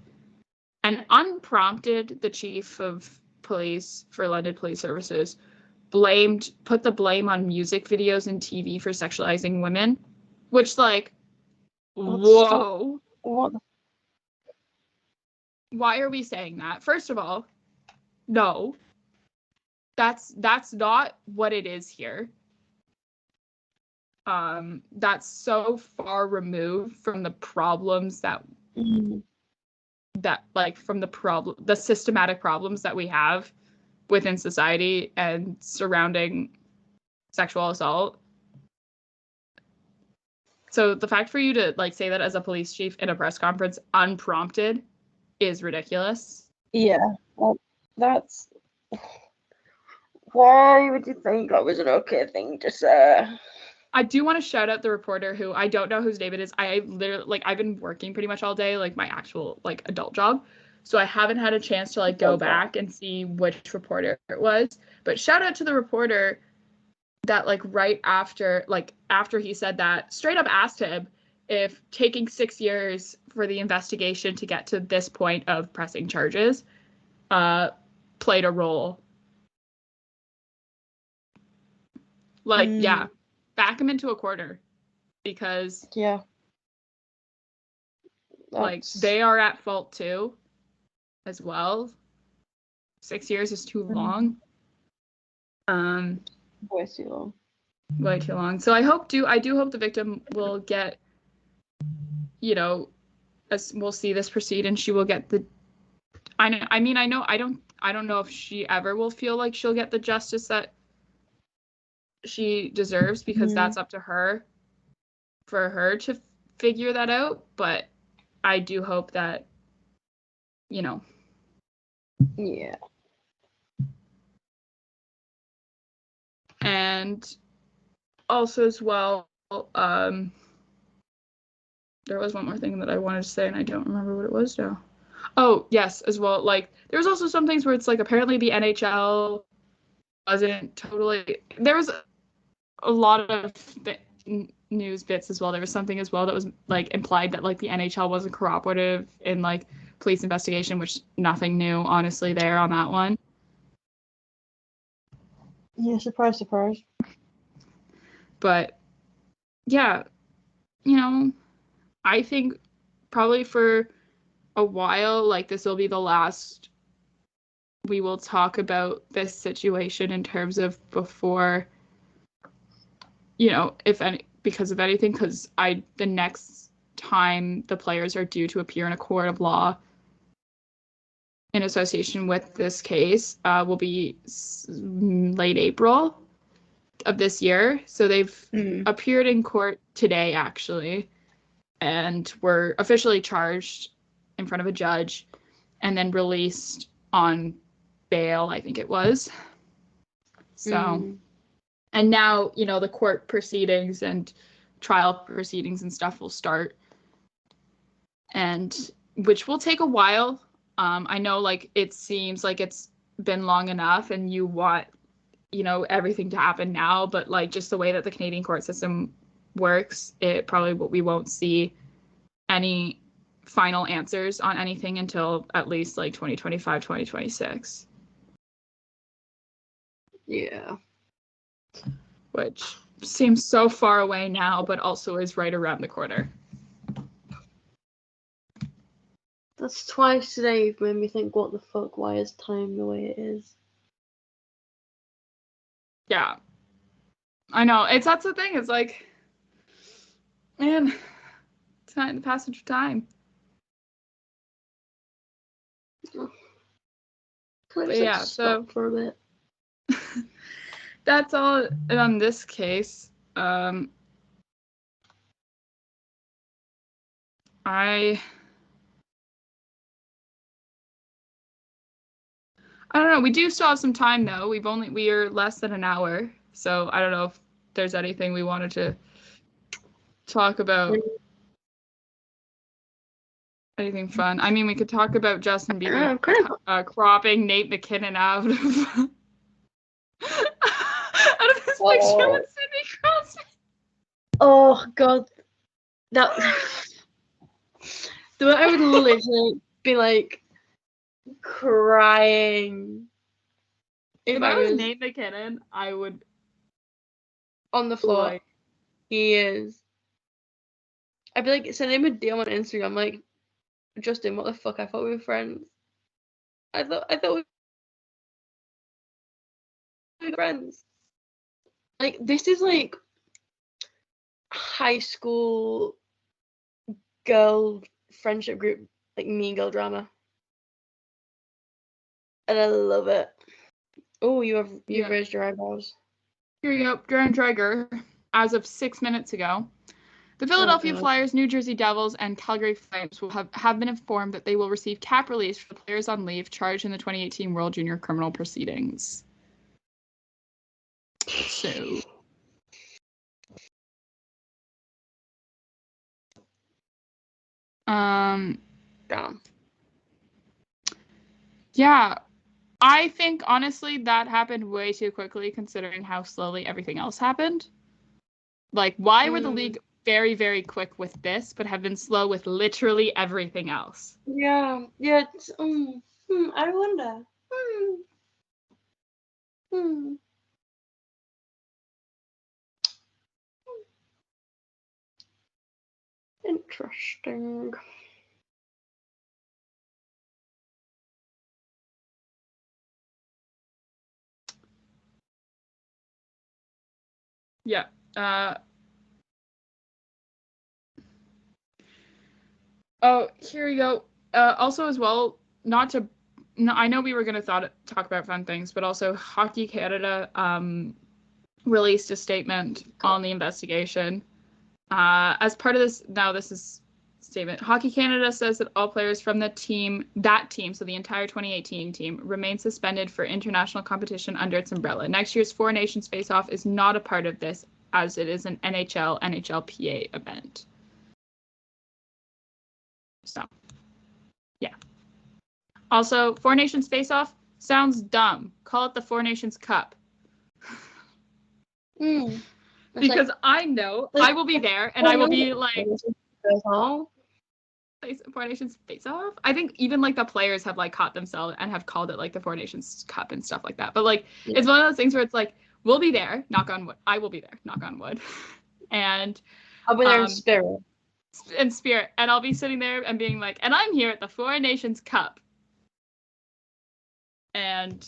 And unprompted, the chief of police for London Police Services put the blame on music videos and TV for sexualizing women, which, like, whoa. What? Why are we saying that? First of all, no. That's not what it is here. That's so far removed from the problems from the systematic problems that we have within society and surrounding sexual assault. So the fact for you to like say that as a police chief in a press conference unprompted is ridiculous. Yeah, that's. Why would you think that was an okay thing to say? I do want to shout out the reporter who I don't know whose name it is. I literally I've been working pretty much all day, like my actual like adult job. So I haven't had a chance to like go back and see which reporter it was. But shout out to the reporter that like right after he said that, straight up asked him if taking 6 years for the investigation to get to this point of pressing charges played a role. Like, yeah, back him into a corner because like they are at fault too as well. 6 years is too long. Way too long. Way too long. So I do hope the victim will get, you know, as we'll see this proceed and she will get the I don't know if she ever will feel like she'll get the justice that she deserves because that's up to her for her to figure that out, but I do hope that, you know. Yeah. And also as well, there was one more thing that I wanted to say and I don't remember what it was now. Oh, yes, as well, like there was also some things where it's like apparently the NHL wasn't totally, there was a lot of news bits as well. There was something as well that was like implied that like the NHL wasn't cooperative in like police investigation, which nothing new honestly there on that one. Yeah, surprise. But yeah, you know, I think probably for a while, like this will be the last we will talk about this situation in terms of before, you know, if any, because of anything, because the next time the players are due to appear in a court of law in association with this case will be late April of this year. So they've appeared in court today, actually, and were officially charged in front of a judge and then released on bail, I think it was. So, and now, you know, the court proceedings and trial proceedings and stuff will start, and which will take a while. I know, like, it seems like it's been long enough and you want, you know, everything to happen now, but like just the way that the Canadian court system works, we won't see any final answers on anything until at least like 2025, 2026. Yeah. Which seems so far away now, but also is right around the corner. That's twice today you've made me think, what the fuck, why is time the way it is? Yeah. I know. That's the thing. It's like, man, the passage of time. Let's yeah, stop for a bit. That's all on this case. I don't know. We do still have some time though. We are less than an hour, so I don't know if there's anything we wanted to talk about. Anything fun? I mean, we could talk about Justin Bieber cropping Nate McKinnon out of his picture with Sidney Crosby. Oh God, that I would literally be like crying if I was Nate McKinnon. I would on the floor. He is. I'd be like, send him a DM on Instagram, like, Justin, what the fuck? I thought we were friends. I thought we were friends. Like, this is like high school girl friendship group, like mean girl drama. And I love it. Oh, you've raised your eyebrows. Here you go, Darren Dreger, as of 6 minutes ago. The Philadelphia Flyers, New Jersey Devils, and Calgary Flames will have been informed that they will receive cap release for players on leave charged in the 2018 World Junior Criminal Proceedings. So, yeah, I think honestly that happened way too quickly considering how slowly everything else happened. Like, why were the league very, very quick with this, but have been slow with literally everything else? Yeah. It's, I wonder. Interesting. Yeah. Oh, here we go. Also, as well, I know we were going to talk about fun things, but also Hockey Canada released a statement on the investigation. As part of this, now this is statement. Hockey Canada says that all players from that team, so the entire 2018 team, remain suspended for international competition under its umbrella. Next year's Four Nations Face-Off is not a part of this, as it is an NHLPA event. So, yeah. Also, Four Nations Face-Off sounds dumb. Call it the Four Nations Cup. Because I know I will be there, and I will be like, Four Nations Face-Off. I think even like the players have like caught themselves and have called it like the Four Nations Cup and stuff like that. But like, it's one of those things where it's like, we'll be there, knock on wood. I will be there, knock on wood. And I'll be there in spirit. And I'll be sitting there and being like, and I'm here at the Four Nations Cup. And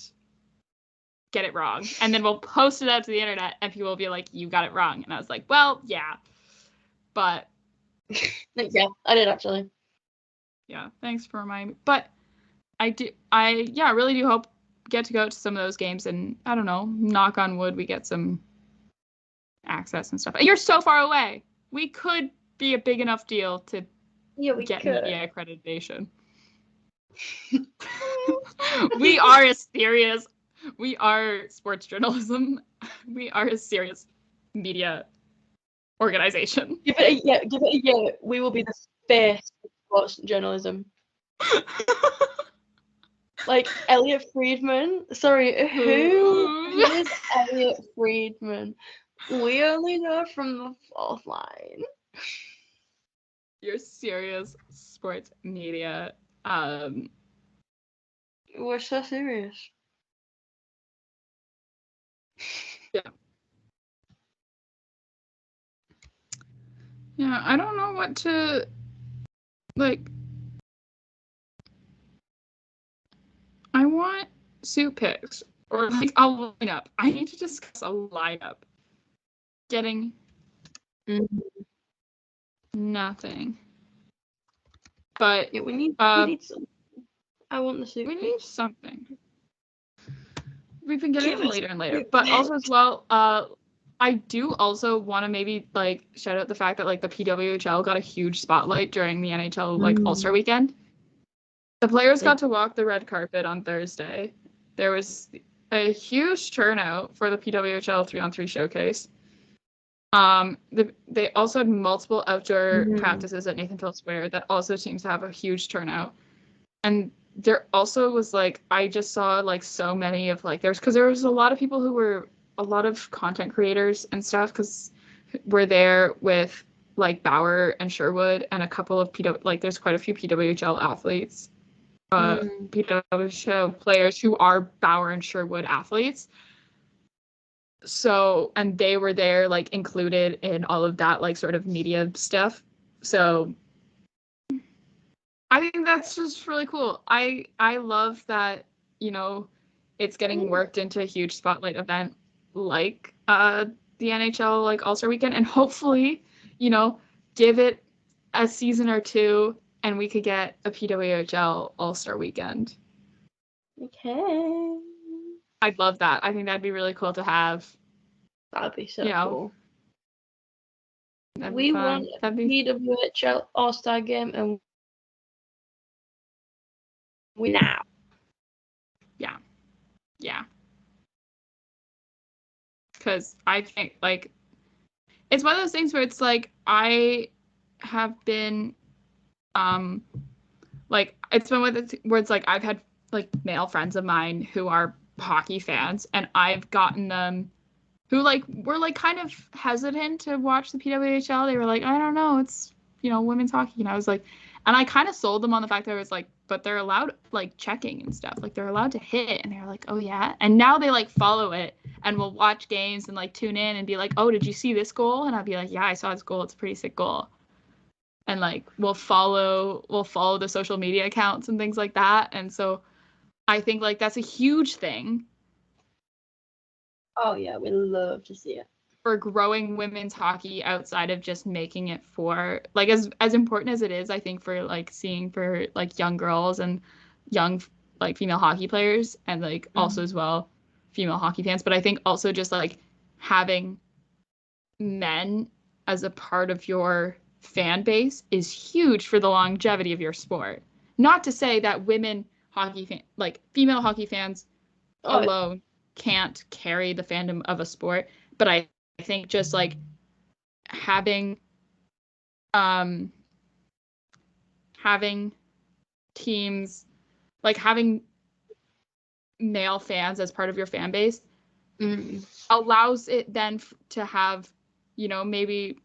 get it wrong. And then we'll post it out to the internet and people will be like, you got it wrong. And I was like, well, yeah. But yeah, I did actually. Yeah, thanks for reminding me. But I really do get to go to some of those games, and I don't know, knock on wood, we get some access and stuff. You're so far away. We could be a big enough deal to get media accreditation. We are sports journalism. We are a serious media organization. Give it a year. We will be the face of sports journalism. Like Elliot Friedman. Sorry, who is Elliot Friedman? We only know from the fourth line. You're serious sports media. We're so serious. Yeah. Yeah, I don't know what to like. I want suit picks or like a lineup. I need to discuss a lineup. Getting nothing. But yeah, we need something. I want the suit. We need something. we've been getting them later and later. But also as well, I do also want to maybe like shout out the fact that like the PWHL got a huge spotlight during the NHL like All-Star weekend. The players got to walk the red carpet on Thursday. There was a huge turnout for the PWHL 3-on-3 showcase. They also had multiple outdoor practices at Nathan Phillips Square that also seems to have a huge turnout. And there also was like, I just saw like so many of like, because there was a lot of people who were, a lot of content creators and stuff, because we're there with like Bauer and Sherwood and a couple of there's quite a few PWHL athletes, PWHL players who are Bauer and Sherwood athletes. So, and they were there like included in all of that like sort of media stuff. So I think that's just really cool. I love that, you know, it's getting worked into a huge spotlight event like the NHL like All-Star weekend, and hopefully, you know, give it a season or two and we could get a PWHL All-Star weekend. Okay. I'd love that. I think that'd be really cool to have. That'd be so cool. We want a PWHL All-Star game and we now. Yeah. Because I think, like, it's one of those things where it's, like, I have been, like, it's been where it's, like, I've had, like, male friends of mine who are hockey fans, and I've gotten them who, like, were, like, kind of hesitant to watch the PWHL. They were like, I don't know, it's, you know, women's hockey. And I was like, and I kind of sold them on the fact that I was like, but they're allowed, like, checking and stuff. Like, they're allowed to hit. And they're like, oh, yeah. And now they, like, follow it and will watch games and, like, tune in and be like, oh, did you see this goal? And I'll be like, yeah, I saw this goal. It's a pretty sick goal. And, like, we'll follow the social media accounts and things like that. And so I think, like, that's a huge thing. Oh, yeah, we love to see it. For growing women's hockey outside of just making it for, like, as important as it is, I think, for, like, seeing for, like, young girls and young, like, female hockey players and, like, also as well female hockey fans. But I think also just, like, having men as a part of your fan base is huge for the longevity of your sport. Not to say that women hockey like, female hockey fans alone can't carry the fandom of a sport, but I think just like having teams, like having male fans as part of your fan base allows it then to have, you know, maybe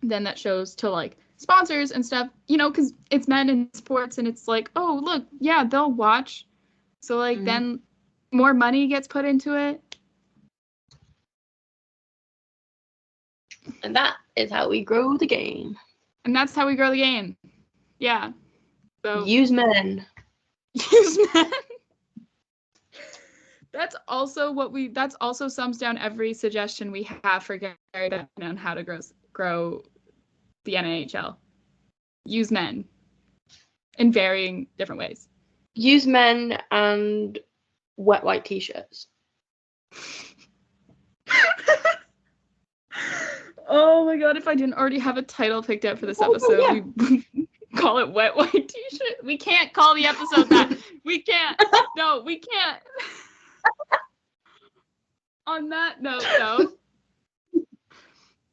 then that shows to like sponsors and stuff, you know, because it's men in sports and it's like, oh, look, yeah, they'll watch. So like then more money gets put into it. And that is how we grow the game. And that's how we grow the game. Yeah. So use men. That's also sums down every suggestion we have for Gary on how to grow the NHL. Use men in varying different ways. Use men and wet white t-shirts. Oh my god, if I didn't already have a title picked out for this episode, we call it Wet White T-shirt. We can't call the episode that. We can't. No, we can't. On that note, though,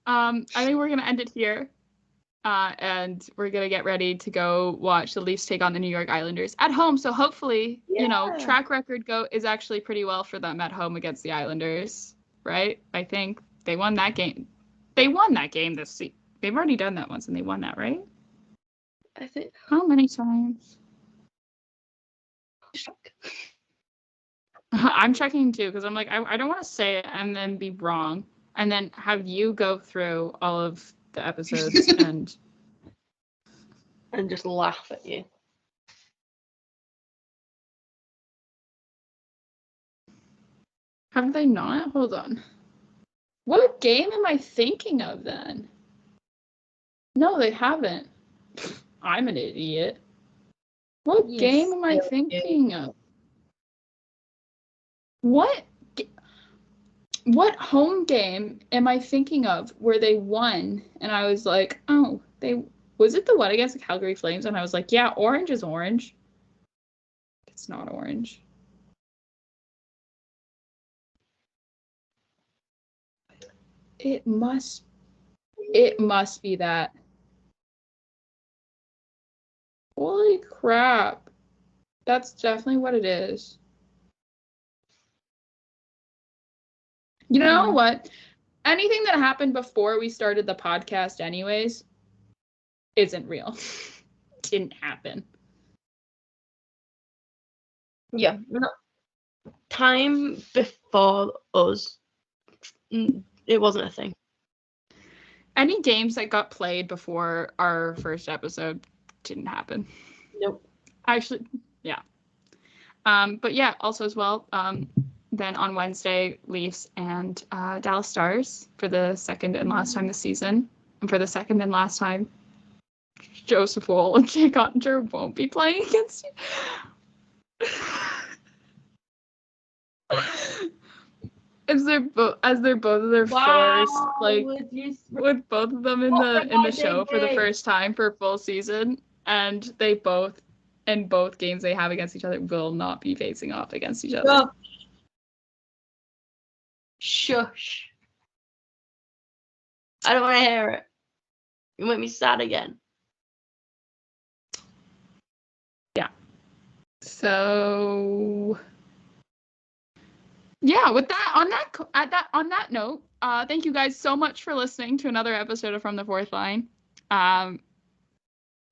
I think we're going to end it here. And we're going to get ready to go watch the Leafs take on the New York Islanders at home. So hopefully, you know, track record is actually pretty well for them at home against the Islanders, right? I think they won that game. They won that game this season. They've already done that once and they won that, right? I think. How many times? I'm checking too because I'm like, I don't want to say it and then be wrong and then have you go through all of the episodes and just laugh at you. Have they not? Hold on. What game am I thinking of then? No, they haven't. I'm an idiot. What game am I thinking of? What home game am I thinking of where they won? And I was like, oh, was it the one against the Calgary Flames? And I was like, yeah, orange is orange. It's not orange. It must be that. Holy crap. That's definitely what it is. You know what? Anything that happened before we started the podcast anyways isn't real. Didn't happen. Yeah. Time before us, it wasn't a thing. Any games that got played before our first episode didn't happen. Nope. Actually, yeah. But yeah, also as well, then on Wednesday, Leafs and Dallas Stars for the second and last time this season. And for the second and last time, Joseph Woll and Jake Ottinger won't be playing against you. As they're both of their first, like, with both of them in the show for the first time for a full season, and they both, in both games they have against each other, will not be facing off against each other. Oh. Shush. I don't want to hear it. You make me sad again. Yeah. So yeah, with that on that note, thank you guys so much for listening to another episode of From the Fourth Line.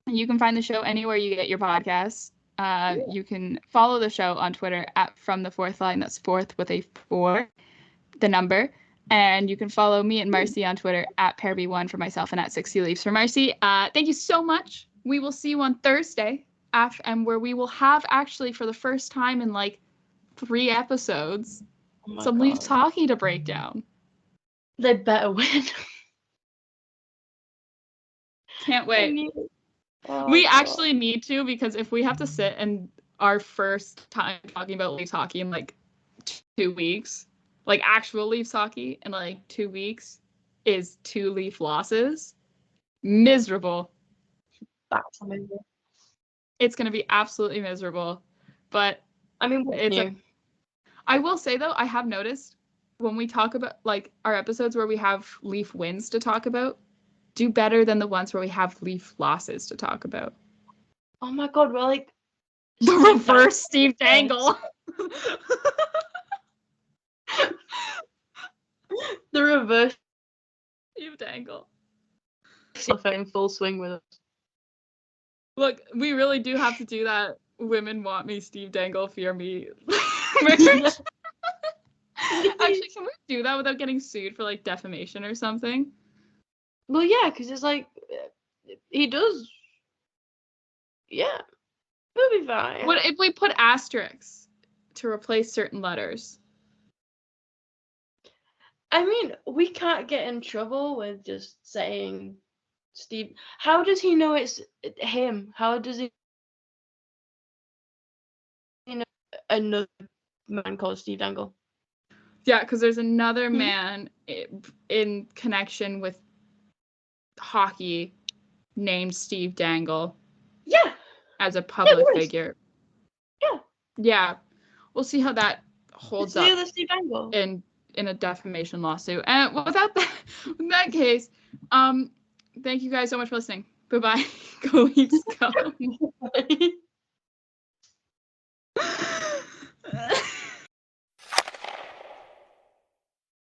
You can find the show anywhere you get your podcasts. You can follow the show on Twitter at From the Fourth Line. That's fourth with a 4, the number. And you can follow me and Marcie on Twitter at PearB1 for myself and at 60 Leafs for Marcie. Thank you so much. We will see you on Thursday, and where we will have actually for the first time in like 3 episodes some Leafs hockey to break down. They better win. Can't wait. We actually need to, because if we have to sit and our first time talking about Leafs hockey in like 2 weeks, like actual Leafs hockey in like 2 weeks, is 2 Leaf losses. Miserable. That's amazing. It's going to be absolutely miserable. But I mean, I will say though, I have noticed when we talk about like our episodes where we have Leaf wins to talk about, do better than the ones where we have Leaf losses to talk about. Oh my god, we're like the reverse Steve Dangle. The reverse Steve Dangle. In full swing with us. Look, we really do have to do that. Women want me, Steve Dangle, fear me. Actually, can we do that without getting sued for like defamation or something? Well, yeah, because it's like he does. Yeah, we'll be fine. What if we put asterisks to replace certain letters? I mean, we can't get in trouble with just saying Steve. How does he know it's him? How does he know another man called Steve Dangle? Yeah, because there's another man in connection with hockey named Steve Dangle. Yeah. As a public figure. Yeah. Yeah. We'll see how that holds up Steve Dangle. in a defamation lawsuit. And without that, in that case, thank you guys so much for listening. Bye-bye. Go Leafs, go.